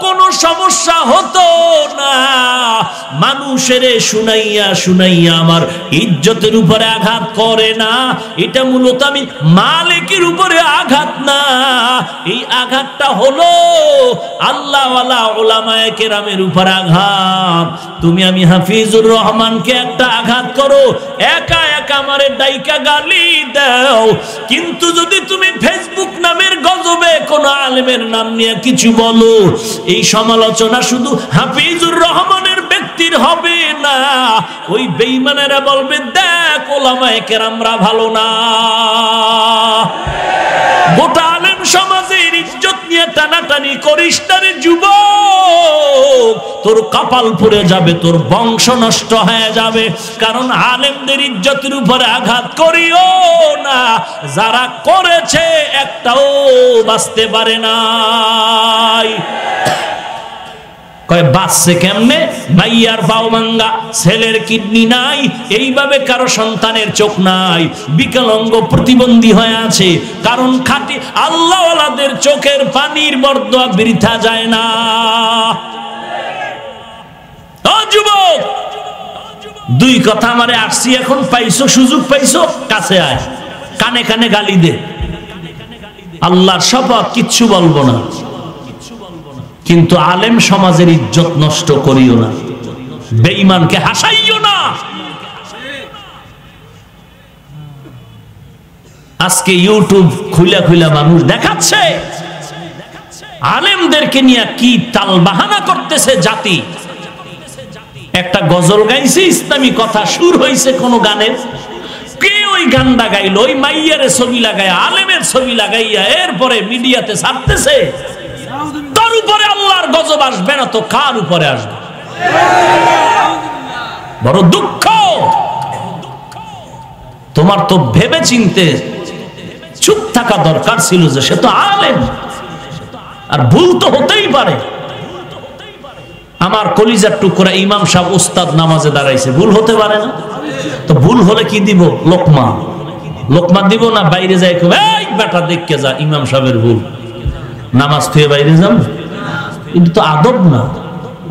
কোনো সমস্যা হতো না। মানুষের শুনাইয়া শুনাইয়া আমার ইজ্জতের উপরে আঘাত করে না, এটা মূলত আমি মালিকের উপরে আঘাত না, এই আঘাতটা হলো আল্লাহওয়ালা উলামায়ে কেরামের উপর আঘাত। তুমি আমি হাফিজুর রহমানকে একটা আঘাত করো, একা একা আমারে ডাইকা গালি দাও, কিন্তু যদি তুমি ফেসবুক নামের গজবে কোন আলেমের নাম নিয়ে কিছু বলো, এই সমালোচনা শুধু হাফিজুর রহমানের ব্যক্তির হবে না, ওই বেঈমানেরা বলবে দেখ উলামায়ে কেরামরা ভালো না। গোটা আলেম সমাজের ইজ্জত নিয়ে টানাটানি করিস না রে যুবক, তোর কপাল পুড়ে যাবে, তোর বংশ নষ্ট হয়ে যাবে। কারণ আলেমদের ইজ্জতের উপরে আঘাত করিও না, যারা করেছে একটাও বাঁচতে পারে নাই। কয় বাচ্চে কেমনে? মাইয়ার পাও ভাঙ্গা, ছেলের কিডনি নাই, এইভাবে কারো সন্তানের চোখ নাই, বিকলাঙ্গ প্রতিবন্ধী হয়ে আছে। কারণ খাঁটি আল্লাহওয়ালাদের চোখের পানির বরদোয়া বৃথা যায় না। ও যুবক, দুই কথা আমারে আসছি, এখন পাইছো, সুযোগ পাইছো, কাছে আয়, কানে কানে গালি দে, আল্লাহর শপথ কিচ্ছু বলবো না, কিন্তু আলেম সমাজের ইজ্জত নষ্ট করিও না, বেঈমানকে হাসাইও না। আজকে ইউটিউব খুলে খুলে মানুষ দেখাচ্ছে আলেমদেরকে নিয়ে কি তালবাহানা করতেছে জাতি। একটা গজল গাইছে, ইসলামী কথা সুর হইছে কোন গানের, কে ওই গানটা গাইলো? ওই মাইয়ারে ছবি লাগাইয়া, আলেমের ছবি লাগাইয়া এরপরে মিডিয়াতে ছাড়তেছে। তার উপরে আল্লাহর গজব আসবে না তো কার উপরে আসবে? বড় দুঃখ। তোমার তো ভেবে চিনতে চুপ থাকা দরকার ছিল যে সে তো আলেম, আর ভুল তো হতেই পারে। আমার কলিজার টুকরা ইমাম সাহেব উস্তাদ নামাজে দাঁড়াইছে, ভুল হতে পারে না? তো ভুল হলে কি দিব? লোকমা, লোকমা দিব না? বাইরে যাই এই বেটা দেখকে যা, ইমাম সাহেবের ভুল, নামাজ থুয়ে বাইরে যাও, কিন্তু তো আদব না।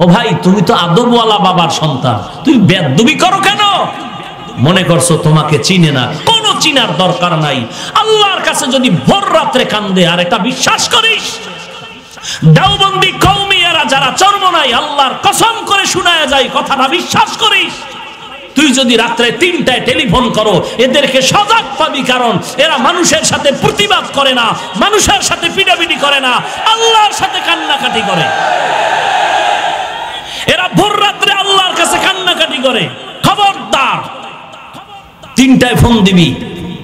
ও ভাই, তুমি তো আদবওয়ালা বাবার সন্তান, তুমি বেয়াদবি করো কেন? মনে করছো তোমাকে চিনে না? কোনো চিনার দরকার নাই। আল্লাহর কাছে যদি ভোর রাত্রে কান্দে আর এটা বিশ্বাস করিস, দেওবন্দি কওমিয়ারা যারা চরমনাই, আল্লাহর কসম করে শোনায় যায়, কথাটা বিশ্বাস করিস। তুই যদি রাত্রে 3টায় টেলিফোন করো, এদেরকে সজাগ পাবি, কারণ এরা মানুষের সাথে প্রতিবাদ করে না, মানুষের সাথে পিটাপিটি করে না, আল্লাহর সাথে কান্নাকাটি করে। এরা ভোর রাত্রে আল্লাহর কাছে কান্নাকাটি করে। খবরদার, 3টায় ফোন দিবি।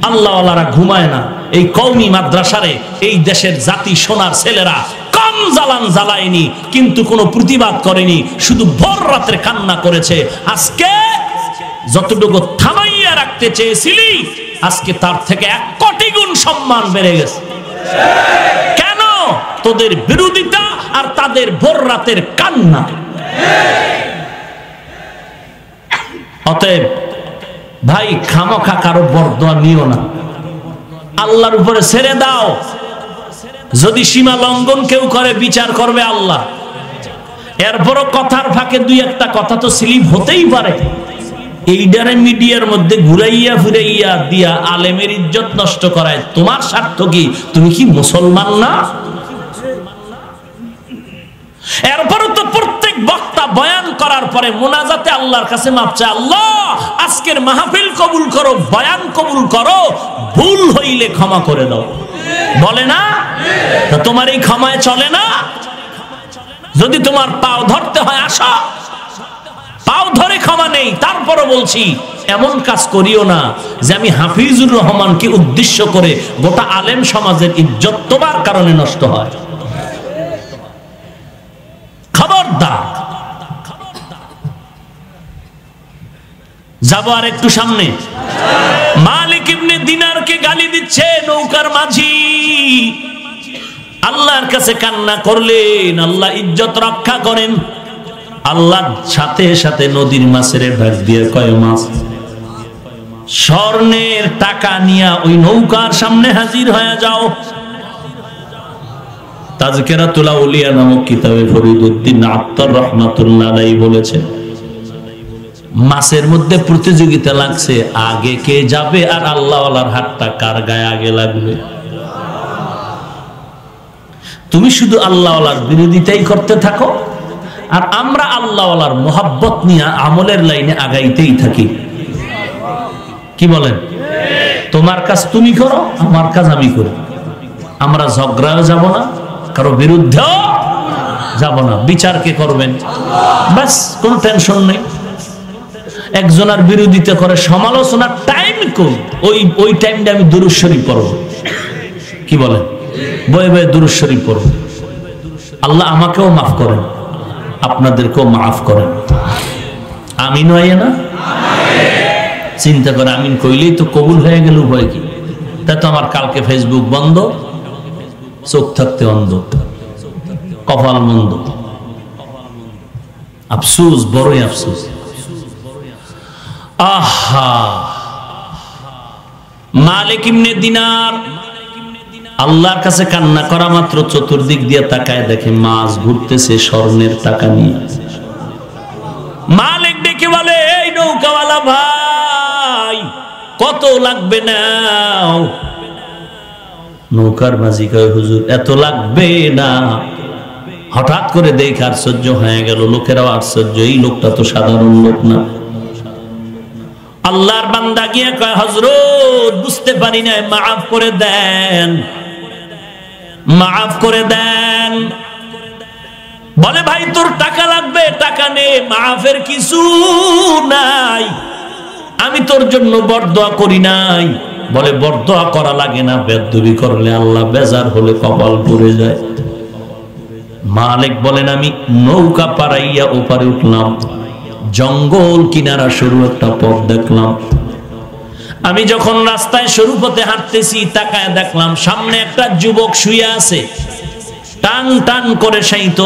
আল্লাহওয়ালারা ঘুমায় না। এই কওমি মাদ্রাসারে এই দেশের জাতি সোনার ছেলেরা কম জ্বালান জ্বালায়নি, কিন্তু কোনো প্রতিবাদ করেনি, শুধু ভোর রাত্রে কান্না করেছে। আজকে যতটুকু থামাইয়া রাখতে চেয়েছিলি, আজকে তার থেকে 1 কোটি গুণ সম্মান বেড়ে গেছে। কেন? তোদের বিরোধিতা আর তাদের ভোর রাতের কান্না। অতএব ভাই, খামোখা কারো বরদোয়া নিও না, আল্লাহর উপরে ছেড়ে দাও। যদি সীমা লঙ্ঘন কেউ করে, বিচার করবে আল্লাহ। এরপরও কথার ফাঁকে 2-1টা কথা তো স্লিপ হতেই পারে। এইটারে মিডিয়ার মধ্যে ঘুরাইয়া ফিরাইয়া দিয়া আলেমের ইজ্জত নষ্ট করায় তোমার স্বার্থ কি? তুমি কি মুসলমান না? এরপরও তো প্রত্যেক বক্তা বয়ান করার পরে মুনাজাতে আল্লাহর কাছে মাপ চায়, আল্লাহ আজকের মাহফিল কবুল করো, বয়ান কবুল করো, ভুল হইলে ক্ষমা করে দাও। বলে না? তোমার এই ক্ষমায় চলে না? যদি তোমার পাও ধরতে হয়, আসো, পাও ধরে ক্ষমা নেই। তারপরও বলছি, এমন কাজ করিও না যে আমি হাফিজুর রহমানকে উদ্দেশ্য করে গোটা আলেম সমাজের ইজ্জত তোমার কারণে নষ্ট হয়। খবরদার। যাব আর একটু সামনে। মালিক ইবনে দিনারকে গালি দিচ্ছে নৌকার মাঝি। আল্লাহর কাছে কান্না করলেন, আল্লাহ ইজ্জত রক্ষা করেন। আল্লাহ সাথে সাথে নদীর মাছের ডাক দিয়ে কয়, মাছ স্বর্ণের টাকা নিয়ে ওই নৌকার সামনে হাজির হয়ে যাও। তাজকিরাতুল আউলিয়া নামক কিতাবে ফরিদউদ্দিন আত্তার রাহমাতুল্লাহ আলাইহি বলেছেন, মাছের মধ্যে প্রতিযোগিতা লাগছে, আগে কে যাবে আর আল্লাহওয়ালার হাতটা কার গায়ে আগে লাগবে। তুমি শুধু আল্লাহওয়ালার বিরোধিতাই করতে থাকো, আর আমরা আল্লাহওয়ালার মোহাব্বত নিয়ে আমলের লাইনে আগাইতেই থাকি। কি বলেন? তোমার কাজ তুমি করো, আমার কাজ আমি করি। আমরা ঝগড়াও যাব না, কারো বিরুদ্ধেও যাব না। বিচার কে করবেন? বাস, কোনো টেনশন নেই। একজনের বিরোধিতা করে সমালোচনার টাইম কম, ওই টাইমটা আমি দুরূদ শরীফ পড়ব। কি বলেন? বয়ে বয়ে দুরূদ শরীফ পড়ব। আল্লাহ আমাকেও মাফ করেন, আপনাদেরকেও মাফ করেন। আমিন হয় না? চিন্তা করে আমিন কইলেই তো কবুল হয়ে গেল, ভয় কি? তাই তো আমার কালকে ফেসবুক বন্ধ, চোখ থাকতে অন্ধ, কপাল মন্দ। আফসোস, বড়ই আফসোস। আহা, মালিক ইবনে দিনার আল্লাহর কাছে কান্না করা মাত্র চতুর্দিক দিয়ে তাকায় দেখে মাছ ঘুরতেছে স্বর্ণের টাকা নিয়ে। মালিক ডেকে বলে, এই নৌকাওয়ালা ভাই, কত লাগবে নাও? নৌকার মাঝি কয়, হুজুর এত লাগবে না। হঠাৎ করে দেখে আশ্চর্য হয়ে গেল, লোকেরাও আশ্চর্য, এই লোকটা তো সাধারণ লোক না। আল্লাহর বান্দা গিয়ে কয়, হযরত বুঝতে পারি না, মাফ করে দেন, মাফ করে দেন। বলে, ভাই তোর টাকা লাগবে, টাকা নে, মাফের কিছু নাই, আমি তোর জন্য বরদোয়া করি নাই। বলে, বরদোয়া করা লাগে না, বেদবি করলে আল্লাহ বেজার হলে কপাল পড়ে যায়। মালিক বলেন, আমি নৌকা পাড়াইয়া ওপারে উঠলাম, জঙ্গল কিনারা সরু একটা পথ দেখলাম। আমি যখন রাস্তায় সরু পথে হাঁটতেছি, তাকায় দেখলাম সামনে একটা যুবক শুয়ে আছে, টান টান করে শায়িত।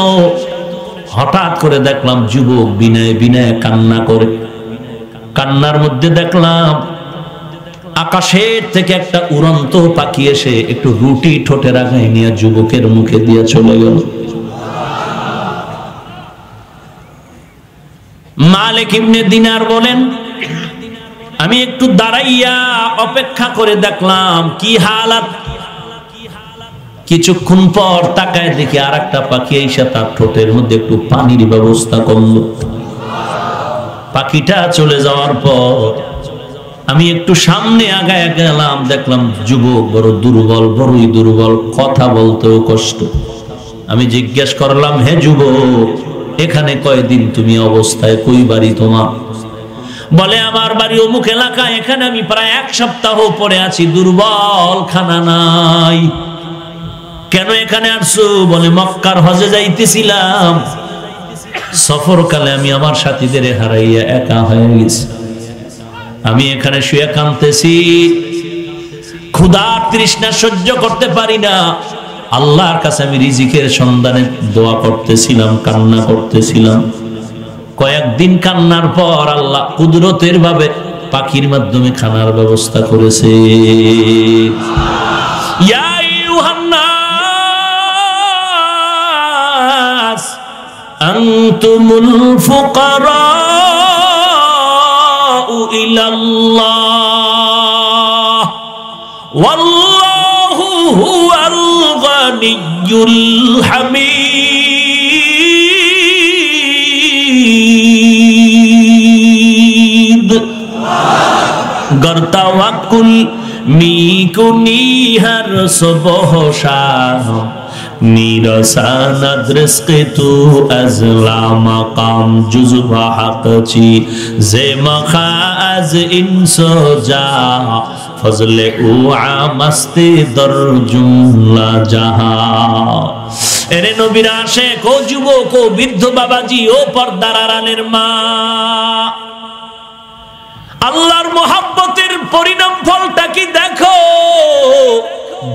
হঠাৎ করে দেখলাম যুবক বিনয়ে বিনয়ে কান্না করে। কান্নার মধ্যে দেখলাম আকাশের থেকে একটা উড়ন্ত পাখি এসে একটু রুটি ঠোঁটে রাখায় নিয়ে যুবকের মুখে দিয়ে চলে গেল। মালিক ইবনে দিনার বলেন, আমি একটু দাঁড়াইয়া অপেক্ষা করে দেখলাম কি হালাত। কিছুক্ষণ পর তাকায় দেখি আর একটা পাখি এসে তার ঠোঁটের মধ্যে একটু পানির ব্যবস্থা করলো। পাখিটা চলে যাওয়ার পর আমি একটু সামনে আগায় গেলাম, দেখলাম যুবক বড় দুর্বল, বড়ই দুর্বল, কথা বলতেও কষ্ট। আমি জিজ্ঞেস করলাম, হে যুবক, এখানে কয়দিন তুমি অবস্থায়, কই বাড়ি তোমার? বলে, আমার বাড়ি অমুক এলাকা, এখানে আমি প্রায় 1 সপ্তাহ পরে আছি, দুর্বল, খানা নাই। কেন এখানে আসছো? বলে, মক্কার হজে যাইতেছিলাম, সফরকালে আমি আমার সাথীদের হারাইয়া একা হয়ে গেছি, আমি এখানে শুয়ে কাঁদতেছি, ক্ষুধার তৃষ্ণা সহ্য করতে পারি না। আল্লাহর কাছে আমি রিজিকের সন্ধানে দোয়া করতেছিলাম, কান্না করতেছিলাম। কয়েকদিন কান্নার পর আল্লাহ কুদরতের ভাবে পাখির মাধ্যমে খানার ব্যবস্থা করেছে। ইয়া আইয়ুহান নাস আনতুমুল ফুকারাউ ইলাল্লাহ ওয়াল্লাহু হুয়াল গানিয়্যুল হামিদ। गर तवक्कुल मी कुनी हर सुबह शाम निरसानद रिस्क तू अजला मकाम जुज़बा हक़ची जे मखा अज इंसो जा फजले उआ मस्ती दर जुमला जहा। এরে নবীর আশিক, ও যুবক, ও বৃদ্ধ বাবাজি, ও পর্দার আড়ালের মা, আল্লাহর মহব্বতের পরিণাম ফলটা কি দেখো,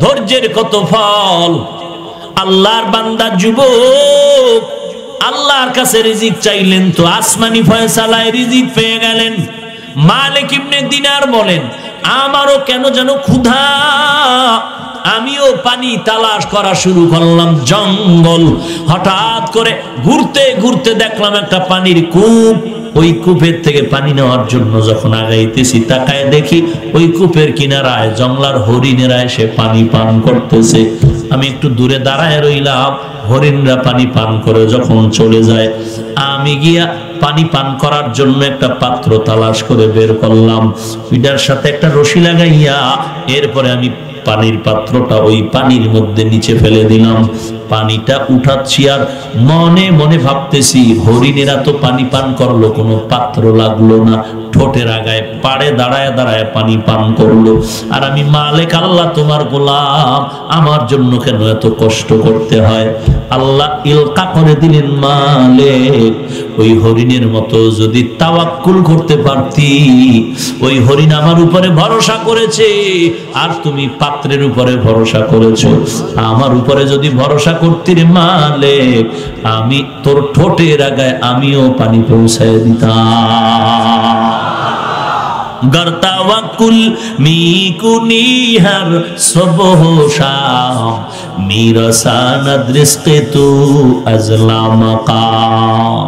ধৈর্যের কত ফল। আল্লাহর বান্দা যুবক আল্লাহর কাছে রিজিক চাইলেন, তো আসমানি ফয়সালায় রিজিক পেয়ে গেলেন। মালিক ইবনে দিনার বলেন, আমারও কেন যেন ক্ষুধা, আমিও পানি তালাশ করা শুরু করলাম, জঙ্গল। হঠাৎ করে ঘুরতে ঘুরতে দেখলাম একটা পানির কূপ। ওই কূপের থেকে পানি নেওয়ার জন্য যখন আগাইতেছি, তাকায় দেখি ওই কূপের কিনারায় জংলার হরিণেরা এসে পানি পান করতেছে। আমি একটু দূরে দাঁড়ায় রইলাম, হরিণরা পানি পান করে যখন চলে যায়, আমি গিয়া পানি পান করার জন্য একটা পাত্র তালাশ করে বের করলাম, ওইটার সাথে একটা রশি লাগাইয়া এরপরে আমি পানির পাত্রটা ওই পানির মধ্যে নিচে ফেলে দিলাম। পানিটা উঠাচ্ছি আর মনে মনে ভাবতেছি, হরিণেরা তো পানি পান করলো, কোনো পাত্র লাগলো না, ঠোঁটের আগায় পাড়ে দাঁড়ায় দাঁড়ায় পানি পান করলো। আর আমি মালিক আল্লাহ তোমার গোলাম, আমার জন্য কেন এত কষ্ট করতে হয়? আল্লাহ ইলকা করে দিলেন, মালিক ওই হরিণের মতো যদি তাওয়াক্কুল করতে পারতি, ওই হরিণ আমার উপরে ভরসা করেছে আর তুমি পাত্রের উপরে ভরসা করেছো, আমার উপরে যদি ভরসা করতির মালিক, আমি তোর ঠোঁটের আগায় আমিও পানি পৌঁছায় দিতাম। গর্তা ওয়াকুল মিকুনি হর সুবহ শাম, মিরসানাদ রিজকে তু আজলা মাকাম।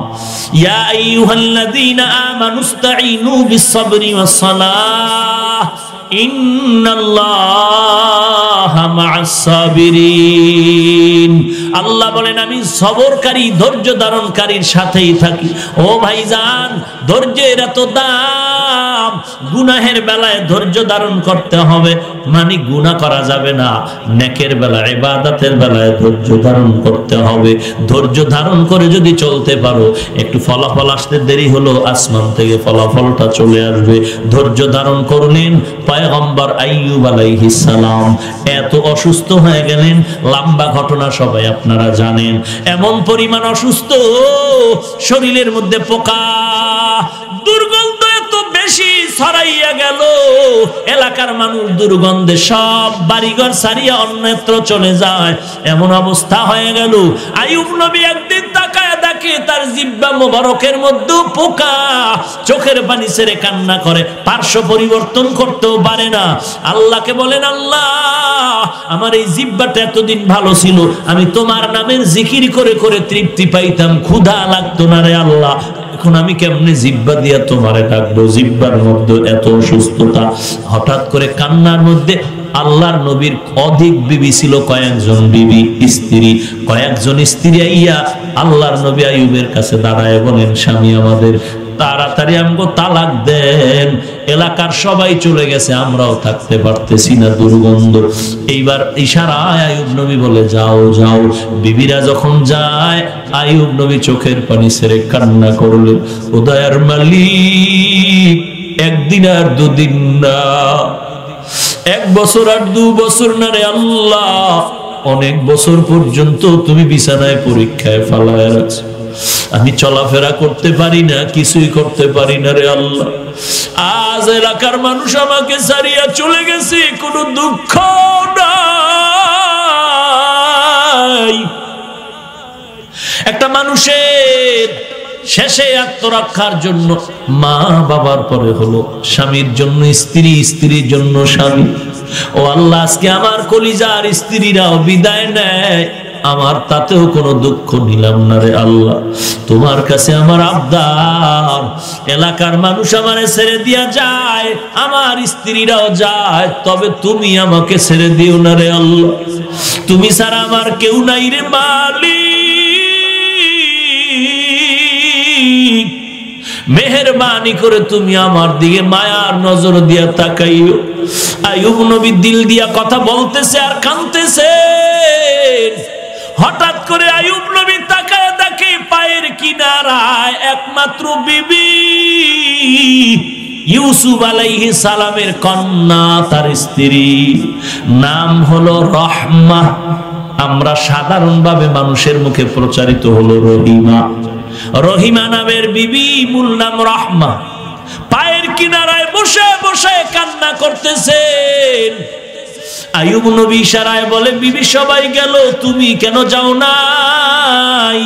ইয়া আইয়ুহাল্লাযীনা আমানুস্তাঈনু বিস-সাবরি ওয়াস-সালাহ, ইন্নাল্লাহা মা'আস-সাবিরিন। আল্লাহ বলেন আমি সবরকারী ধৈর্য ধারণকারীর সাথেই থাকি। ও ভাইজান, ধৈর্যের এত দাম। গুনাহের বেলায় ধৈর্য ধারণ করতে হবে, মানে গুনাহ করা যাবে না। নেকের বেলায়, ইবাদতের বেলায় ধৈর্য ধারণ করতে হবে। ধৈর্য ধারণ করে যদি চলতে পারো, একটু ফলাফল আসতে দেরি হলো, আসমান থেকে ফলাফলটা চলে আসবে। ধৈর্য ধারণ করলেন পয়গম্বর আইয়ুব আলাইহিস সালাম। এত অসুস্থ হয়ে গেলেন, লম্বা ঘটনা সবাই আপনারা জানেন। এমন পরিমাণ অসুস্থ, শরীরের মধ্যে পোকা, দুর্গন্ধ এত বেশি ছড়াইয়া গেল, এলাকার মানুষ দুর্গন্ধে সব বাড়িঘর ছাড়িয়া অন্যত্র চলে যায়। এমন অবস্থা হয়ে গেল, আইয়ুব নবী একদিন তাকায় দেখে তার জিহ্বা মোবারকের মধ্যে পোকা, চোখের পানি ছেড়ে কান্না করে, পার্শ্ব পরিবর্তন করতেও পারে না। আল্লাহকে বলেন, আল্লাহ আমার এই জিহ্বাটা এতদিন ভালো ছিল, আমি তোমার নামের জিকির করে করে তৃপ্তি পাইতাম, ক্ষুধা লাগতো না রে আল্লাহ, এখন আমি কেমনে জিহ্বা দিয়া তোমারে ডাকবো? জিহ্বার মধ্যে এত অসুস্থতা। হঠাৎ করে কান্নার মধ্যে আল্লাহর নবীর অধিক বিবি ছিল, কয়েকজন বিবি স্ত্রী, কয়েকজন স্ত্রী আইয়া আল্লাহর নবী আইয়ুবের কাছে দাঁড়ায় বলেন, স্বামী আমাদের তাড়াতাড়ি আমগো তালাক দেন, এলাকার সবাই চলে গেছে, আমরাও থাকতে পারতেছি না, দুর্গন্ধ। এইবার ইশারায় আইয়ুব নবী বলে, যাও যাও। বিবিরা যখন যায়, আইয়ুব নবী চোখের পানি ছেড়ে কান্না করলেন, ও দয়ার মালিক, একদিন আর দুদিন না, 1 বছর আর 2 বছর না রে আল্লাহ, অনেক বছর পর্যন্ত তুমি বিছানায় পরীক্ষায় ফালায় রাখছো, আমি চলাফেরা করতে পারি না, কিছুই করতে পারি না রে আল্লাহ। আজ এলাকার মানুষ আমাকে ছাড়িয়া চলে গেছে, কোনো দুঃখ নাই। একটা মানুষের শেষে আত্মরক্ষার জন্য মা বাবার পরে হলো স্বামীর জন্য স্ত্রী, স্ত্রীর জন্য স্বামী। ও আল্লাহ, আজকে আমার কলিজার স্ত্রীরাও বিদায় নেয়, আমার তাতেও কোনো দুঃখ নিলাম না রে আল্লাহ। তোমার কাছে আমার আবদার, এলাকার মানুষ আমারে ছেড়ে দিয়া যায়, আমার স্ত্রীরাও যায়, তবে তুমি আমাকে ছেড়ে দিও না রে আল্লাহ। তুমি ছাড়া আমার কেউ নাই রে মালিক, মেহেরবানি করে তুমি আমার দিকে মায়ার নজর দিয়া তাকাইও। আইয়ুব নবী দিল দিয়া কথা বলতেছে আর কাঁদতেছে। হঠাৎ করে আইয়ুব নবী তাকায় দেখে পায়ের কিনারায় একমাত্র বিবি ইউসুফ আলাইহিস সালামের কন্যা, তার স্ত্রী নাম হলো রহমা। আমরা সাধারণভাবে মানুষের মুখে প্রচারিত হলো রহিমা। রহিমা নামের বিবি, মূল নাম রহমা। পায়ের কিনারায় বসে বসে কান্না করতেছেন। আইয়ুব নবী ইশারায় বলে, বিবি সবাই গেল, তুমি কেন যাও নাই?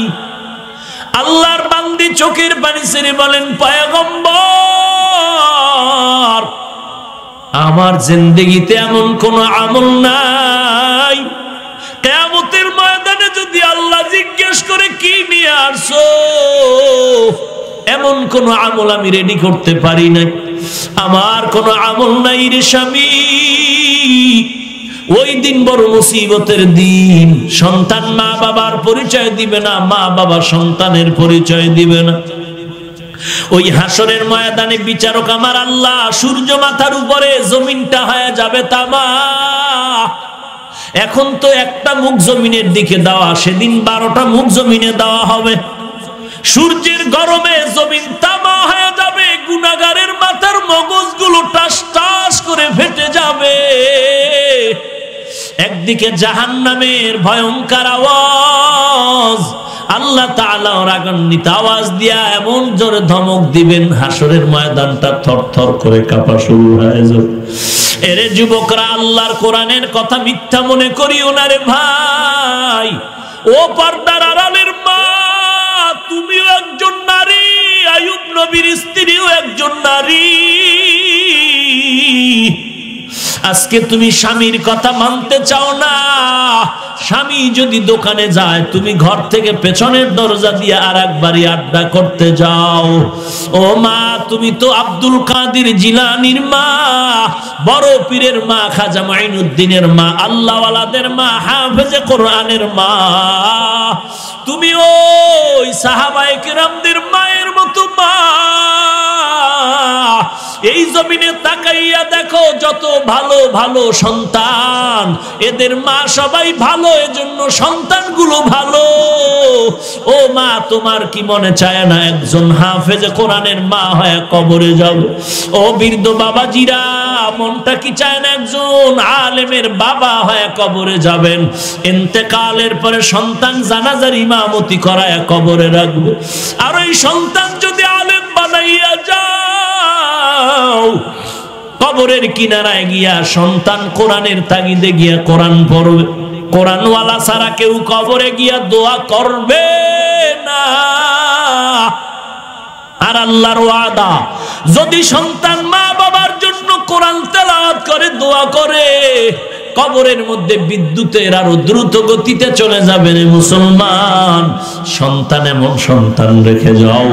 আল্লাহর বান্দি চোখের পানি ছেড়ে বলেন, পয়গম্বর, আমার জিন্দেগিতে এমন কোন আমল নাই, কিয়ামতের ময়দানে যদি আল্লাহ জিজ্ঞেস করে কি নিয়ে আসছো, এমন কোন আমল আমি রেডি করতে পারি না। আমার কোন আমল নাই রে স্বামী। ওই দিন বড় মুসিবতের দিন। সন্তান মা বাবার পরিচয় দিবে না, মা বাবা সন্তানের পরিচয় দিবে না। ওই হাসরের ময়দানে বিচারক আমার আল্লাহ, সূর্য মাথার উপরে, জমিনটা হয়ে যাবে তামা। এখন তো একটা মুখ জমিনের দিকে দেওয়া, সেদিন 12টা মুখ জমিনে দেওয়া হবে। সূর্যের গরমে জমিন তামা হয়ে যাবে, গুনাহগারের মাথার মগজগুলো টাস টাস করে ফেটে যাবে। একদিকে জাহান্নামের ভয়ঙ্কর আওয়াজ, আল্লাহ তাআলা রাগান্বিত আওয়াজ দিয়া এমন জোরে ধমক দিবেন, হাসরের ময়দানটা থরথর করে কাঁপা শুরু হয়ে যাবে। এরে যুবকরা, আল্লাহর কোরআনের কথা মিথ্যা মনে করিও না রে ভাই। ও পর্দার আড়ালের মা, তুমিও একজন নারী, আইয়ুব নবীর স্ত্রীও একজন নারী। আজকে তুমি স্বামীর কথা মানতে চাও না। স্বামী যদি দোকানে যায়, তুমি ঘর থেকে পেছনের দরজা দিয়ে আর একবারই আড্ডা করতে যাও। ও মা, তুমি তো আব্দুল কাদের জিলানীর মা, বড় পীরের মা, খাজা মাইনুদ্দিনের মা, আল্লাহওয়ালাদের মা, হাফেজে কোরআনের মা। তুমি ওই সাহাবায়ে কেরামদের মায়ের মতো মা। এই জমিনে তাকাইয়া দেখো, যত ভালো ভালো সন্তান, এদের মা সবাই ভালো, এজন্য সন্তানগুলো ভালো। ও মা, তোমার কি মনে চায় না একজন হাফেজে কোরআনের মা হয়ে কবরে যাব? ও বৃদ্ধ বাবাজিরা, মনটা কি চায় না একজন আলেমের বাবা হয়ে কবরে যাবেন? ইন্তেকালের পরে সন্তান জানাজার ইমামতি করায় কবরে রাখবে। আর ওই সন্তান যদি আলেম বানাইয়া যাও, কবরের কিনারায় গিয়া সন্তান কোরআনের তাগিদে গিয়া কোরআন পড়বে। কোরআনওয়ালা ছাড়া কেউ কবরে গিয়া দোয়া করবে না। আর আল্লাহর ওয়াদা, যদি সন্তান মা বাবার জন্য কোরআন তেলাওয়াত করে, দোয়া করে, কবরের মধ্যে বিদ্যুতের আরো দ্রুত গতিতে চলে যাবে রে মুসলমান। সন্তান এমন সন্তান রেখে যাও,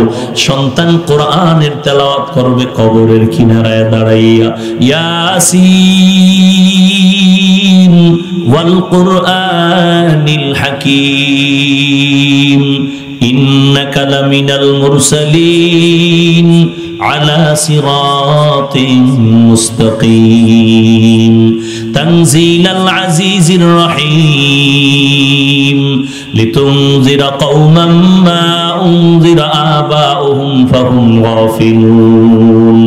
সন্তান কোরআনের তেলাওয়াত করবে কবরের কিনারায় দাঁড়াইয়া, ইয়াসিন ওয়াল কুরআনিল হাকীম ইন্নাকা লামিনাল মুরসালিন আলা সিরাতিন মুস্তাকিম তানজিলাল আজিজির রহিম লিতুনজিরা কওমান মা উনজিরা আবাউহুম ফাহুম গাফিলুন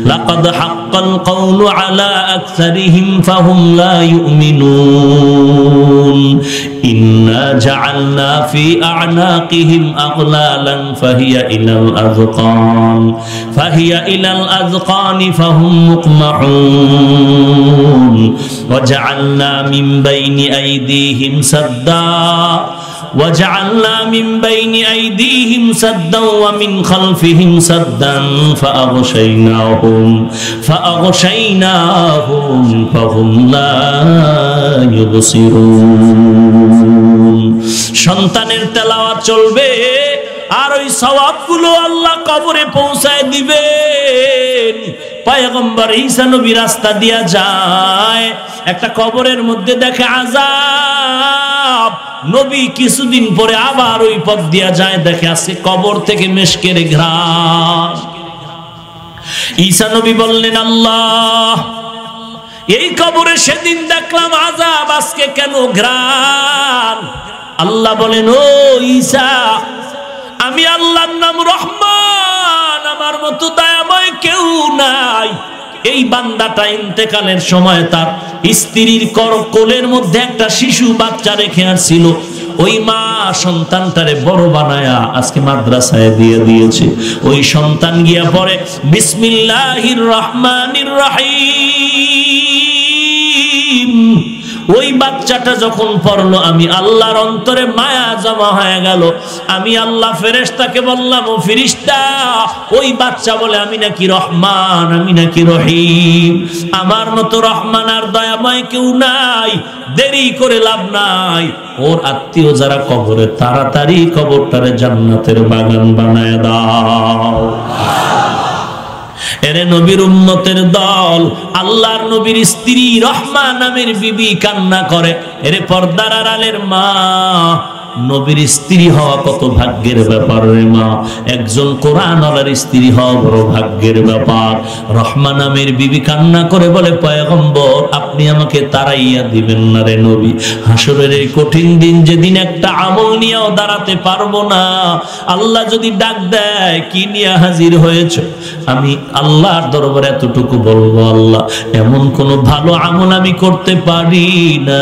লাকাদ হাক্কাল কওলু আলা আকসারিহিম ফাহুম লা ইউমিনুন ইন্না জাআলনা ফি আ'নাকিহিম আগলালান ফাহিয়া ইলাল আযকান ফাহুম মুকমাহুন ওয়াজআলনা মিন বাইনি আইদিহিম সাদ্দা ওয়া মিন খালফিহিম সাদ্দান ফাআগশাইনাহুম ফাহুম লা ইউবসিরুন। সন্তানের তেলাওয়াত চলবে, আর ওই সওয়াবগুলো আল্লাহ কবরে পৌঁছায় দিবেন। পয়গম্বর ঈসা নবী রাস্তা দিয়া যায়, একটা কবরের মধ্যে দেখে আযাব। নবী কিছুদিন পরে আবার ওই পথ দিয়া যায়, দেখে আছে কবর থেকে মিশকের ঘ্রাণ। ঈসা নবী বললেন, আল্লাহ, এই কবরে সেদিন দেখলাম আযাব, আজকে কেন ঘ্রাণ? আল্লাহ বলেন, ও ঈসা, আমি আল্লাহর নাম রহমান, আমার মতো দয়াময় কেউ নাই। এই বান্দাটা ইন্তেকালের সময় তার স্ত্রীর কোলের মধ্যে একটা শিশু বাচ্চা রেখে আসছিল। ওই মা সন্তানটারে বড় বানায়া আজকে মাদ্রাসায় দিয়ে দিয়েছে। ওই সন্তান গিয়া পড়ে বিসমিল্লাহির রহমানির রহিম। ওই বাচ্চাটা যখন পড়লো, আমি আল্লাহর অন্তরে মায়া জমা হয়ে গেল। আমি আল্লাহ ফেরেশতাকে বললাম, ও ফেরেশতা, ওই বাচ্চা বলে আমি নাকি রহমান, আমি নাকি রহিম, আমার মতো রহমান আর দয়াময় কেউ নাই। দেরি করে লাভ নাই, ওর আত্মীয় যারা কবরে, তাড়াতাড়ি কবরটারে জান্নাতের বাগান বানায় দাও। এরে নবীর উম্মতের দল, আল্লাহর নবীর স্ত্রী রহমা নামের বিবি কান্না করে। এরে পর্দার আড়ালের মা, নবীর স্ত্রী হওয়া কত ভাগ্যের ব্যাপার রে মা। একজন কোরআনওয়ালার স্ত্রী হওয়া বড় ভাগ্যের ব্যাপার। রহমা নামের বিবি কান্না করে বলে, পয়গম্বর, আপনি আমাকে তাড়াইয়া দিবেন না রে নবী। হাসরের এই কঠিন দিন, যেদিন একটা আমল নিয়েও দাঁড়াতে পারবো না, আল্লাহ যদি ডাক দেয়, কি নিয়ে হাজির হয়েছে? আমি আল্লাহর দরবারে এতটুকু বলবো, আল্লাহ, এমন কোন ভালো আমল আমি করতে পারি না,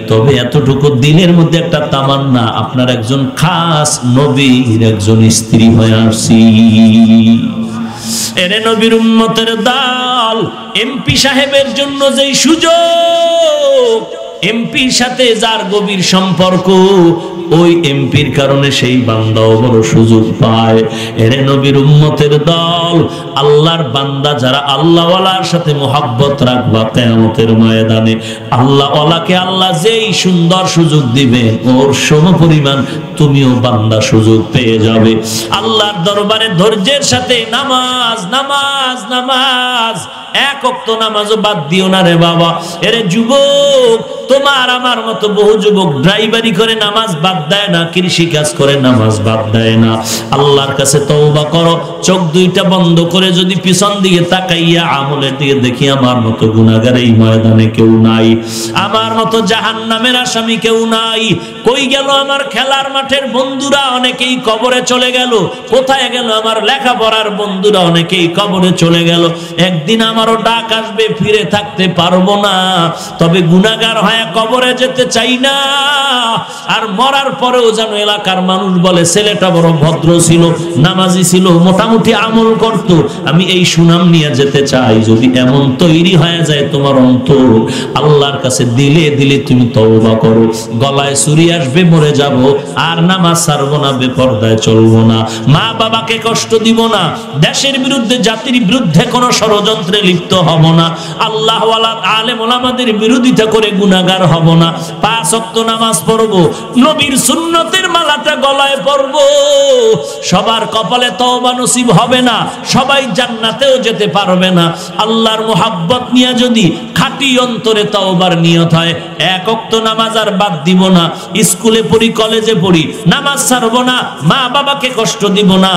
তবে এতটুকু দিনের মধ্যে একটা তামান্না, আপনার একজন খাস নবীর একজন স্ত্রী হয়ে আসছি। এরে নবীর উম্মতের দল, এমপি সাহেবের জন্য যেই সুযোগ, এমপির সাথে যার গভীর সম্পর্ক, ওই এমপির কারণে সেই বান্দাও বড় সুযোগ পায়। এরে নবীর উম্মতের দল, আল্লাহর বান্দা যারা আল্লাহওয়ালার সাথে মোহাব্বত রাখবা, কিয়ামতের ময়দানে আল্লাহওয়ালাকে আল্লাহ যেই সুন্দর সুযোগ দিবেন, ওর সমপরিমাণ তুমিও বান্দা সুযোগ পেয়ে যাবে। আল্লাহর দরবারে ধৈর্যের সাথে নামাজ নামাজ নামাজ, এক ওয়াক্ত নামাজও বাদ দিও না রে বাবা। এরে যুবক, তোমার আমার মতো বহু যুবক ড্রাইভারি করে নামাজ বাদ দেয় না, কৃষি কাজ করে নামাজ বাদ দেয় না। আল্লাহর কাছে তওবা করো, চোখ দুইটা বন্ধ করে যদি পিছন দিকে তাকাইয়া আমলের দিকে দেখি, আমার মতো গুনাহগার এই ময়দানে কেউ নাই, আমার মতো জাহান্নামের আসামি কেউ নাই। কই গেল আমার খেলার মাঠের বন্ধুরা? অনেকেই কবরে চলে গেল। কোথায় গেল আমার লেখাপড়ার বন্ধুরা? অনেকেই কবরে চলে গেল। একদিন আমারও ডাক আসবে, ফিরে থাকতে পারবো না, তবে গুনাহগার হয়ে কবরে যেতে চাই না। আর মরার পরেও যেন এলাকার মানুষ বলে ছেলেটা বড় ভদ্র ছিল, নামাজি ছিল, মোটামুটি আমল করত, আমি এই সুনাম নিয়ে যেতে চাই। যদি এমন তৈরি হয়ে যায় তোমার অন্তর, আল্লাহর কাছে দিলে দিলে তুমি তওবা করো। গলায় ছুরি আসবে, মরে যাব, আর নামাজ ছাড়বো না, বেপরদায় চলবো না, মা বাবাকে কষ্ট দিব না, দেশের বিরুদ্ধে জাতির বিরুদ্ধে কোন ষড়যন্ত্রে লিপ্ত হব না, আল্লাহ ওয়ালা আলেম ওলামাদের বিরোধিতা করে গুনাহগার হব না, 5 ওয়াক্ত নামাজ পড়বো, নবীর সুন্নতের মালাটা গলায় পরবো। সবার কপালে তওবা নসিব হবে না, সবাই জান্নাতেও যেতে পারবে না। আল্লাহর মুহাব্বত নিয়ে যদি খাঁটি অন্তরে তওবার নিয়ত হয়, 1 ওয়াক্ত নামাজ আর বাদ দিব না, স্কুলে পড়ি কলেজে পড়ি, নামাজ ছাড়বো না, মা বাবাকে কষ্ট দিব না,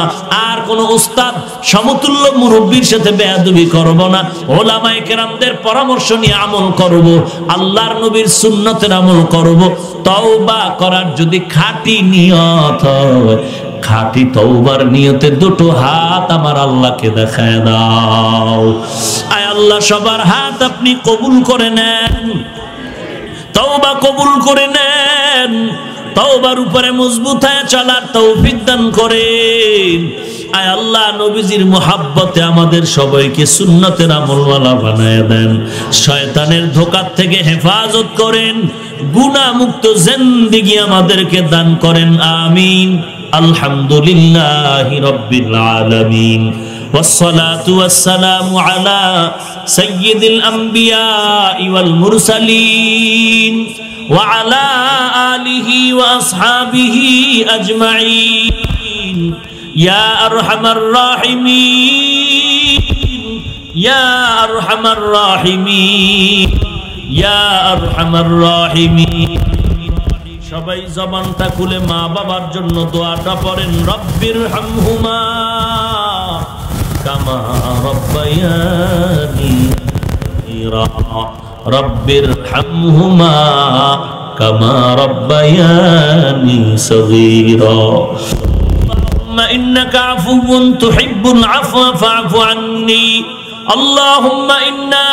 আর কোন উস্তাদ সমতুল্য মুরব্বির সাথে বেয়াদবি করব না, ওলামায়ে কেরামদের পরামর্শ নিয়ে আমল করব, আল্লাহর নবীর সুন্নতের আমল করব। তওবা করার যদি খাঁটি নিয়ত হয়, খাঁটি তওবার নিয়তে দুটো হাত আমার আল্লাহকে দেখায় দাও। আয় আল্লাহ, সবার হাত আপনি কবুল করে নেন, তওবা কবুল করে নেন, তওবার উপরে মজবুত হয়ে চলার তৌফিক দান করেন। আয় আল্লাহ, নবীজির মুহাব্বতে আমাদের সবাইকে সুন্নতের আমলওয়ালা বানায় দেন, শয়তানের ধোঁকা থেকে হেফাজত করেন, গুনাহ মুক্ত জিন্দেগি আমাদেরকে দান করেন, আমিন। আলহামদুলিল্লাহি রাব্বিল আলামিন, والصلاة والسلام على سيد الأنبياء والمرسلين وعلى آله وأصحابه أجمعين يا أرحم الراحمين يا أرحم الراحمين يا أرحم الراحمين। সবাই জবানটা খুলে মা বাবার জন্য দোয়াটা পড়েন, রব্বির হামহুমা কামা রব্বায়ানি সগীরা, রব্বির হামহুমা কামা রব্বায়ানি সগীরা। আল্লাহুম্মা ইন্নাকা আফুউন তুহিব্বুল আফওয়া ফা'ফু আন্নী। আল্লাহুম্মা ইন্না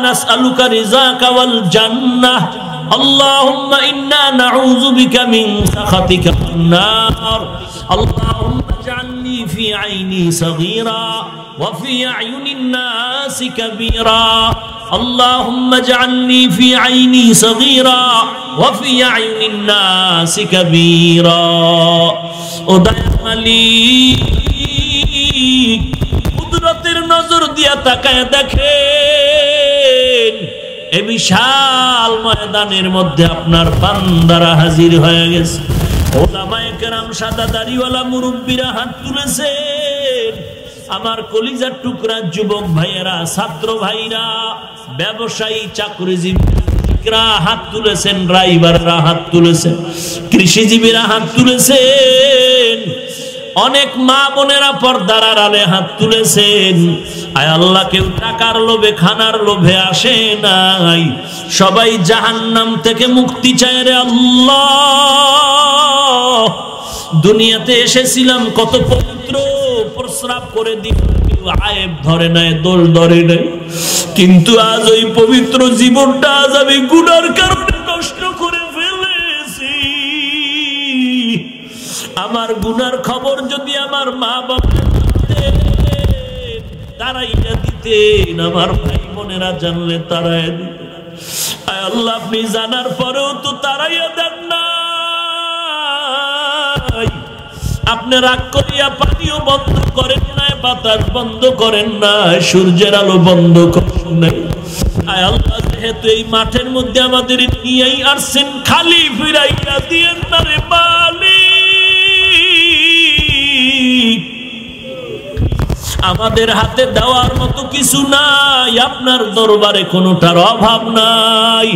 নাসআলুকা রিযাকা ওয়াল জান্নাহ। اللهم إنا نعوذ بك من سخطك النار. اللهم اجعلني في عيني صغيرا وفي أعين الناس كبيرا. اللهم اجعلني في عيني صغيرا وفي أعين الناس كبيرا. ওদায় মালিক, কুদরতের নজর দিয়া তাকায় দেখেন, এই বিশাল ময়দানের মধ্যে আপনার বান্দারা হাজির হয়ে গেছে। ওলামায়ে কেরাম, সাদা দাড়িওয়ালা মুরব্বীরা হাত তুলেছেন। আমার কলিজার টুকরা যুবক ভাইয়েরা, ছাত্র ভাইরা, ব্যবসায়ী, চাকরিজীবীরা হাত তুলেছেন, ড্রাইভাররা হাত তুলেছেন, কৃষিজীবীরা হাত তুলেছেন, অনেক মা বোনেরা পর্দার আড়ালে হাত তুলেছেন। আয় আল্লাহ, কেউ টাকার লোভে, খানার লোভে আসে নাই, সবাই জাহান্নাম থেকে মুক্তি চায় রে আল্লাহ। দুনিয়াতে এসেছিলাম কত পবিত্র, প্রস্রাব করে দিন, কেউ আয়েব ধরে নাই, দোল ধরে নাই, কিন্তু আজ ওই পবিত্র জীবনটা আজ আমি গুনার কারণে নষ্ট করে ফেলেছি। আমার গুনার খবর যদি আমার মা বাবা তারাই দিতেন, আমার ভাই বোনেরা জানলে তারাই দিতেন। আয় আল্লাহ, আপনি জানার পরেও তো তারাইয়া দেন না। আপনি রাগ করিয়া পানিও বন্ধ করেন নাই, বাতাস বন্ধ করেন নাই, সূর্যের আলো বন্ধ করেন নাই। আয় আল্লাহ, যেহেতু এই মাঠের মধ্যে আমাদের নিয়েই আসছেন, খালি ফিরাইয়া দিয়েন না রে মালিক। আমাদের হাতে দেওয়ার মতো কিছু নাই, আপনার দরবারে কোনোটার অভাব নাই।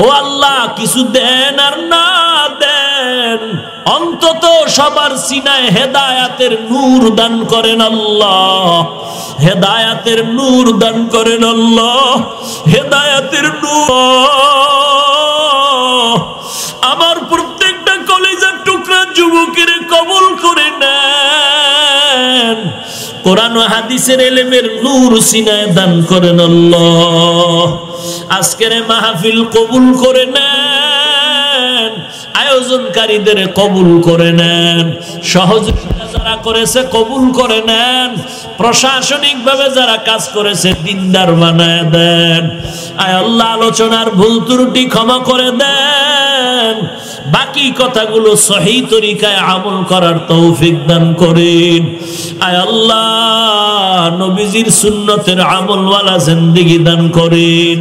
ও আল্লাহ, কিছু দেন আর না দেন, অন্তত সবার সিনায় হেদায়াতের নূর দান করেন আল্লাহ, হেদায়াতের নূর দান করেন আল্লাহ, হেদায়াতের নূর। আমার প্রত্যেকটা কলেজের টুকরা যুবকের কবুল করে নেন, কোরআন ও হাদিসের ইলমের নূর সিনায় দান করেন আল্লাহ। আজকের মাহফিল কবুল করে নেন, আয়োজনকারীদের কবুল করে নেন, সহযোগিতা যারা করেছে কবুল করে নেন, প্রশাসনিক ভাবে যারা কাজ করেছে দিনদার বানায় দেন। আয় আল্লাহ, আলোচনার ভুল ত্রুটি ক্ষমা করে দেন, বাকি কথাগুলো সহি তরিকায় আমল করার তৌফিক দান করেন। আয় আল্লাহ, নবীজির সুন্নতের আমলওয়ালা জিন্দেগি দান করেন।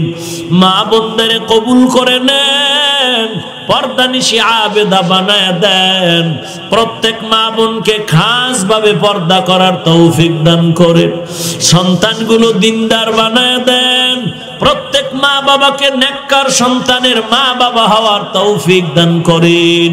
মা বোনদের কবুল করে নেন, পর্দানিশী আবেদা বানায় দেন। প্রত্যেক মা বোনকে খাস ভাবে পর্দা করার তৌফিক দান করেন। সন্তানগুলো দিনদার বানায় দেন। প্রত্যেক মা বাবাকে নেককার সন্তানের মা বাবা হওয়ার তৌফিক দান করেন।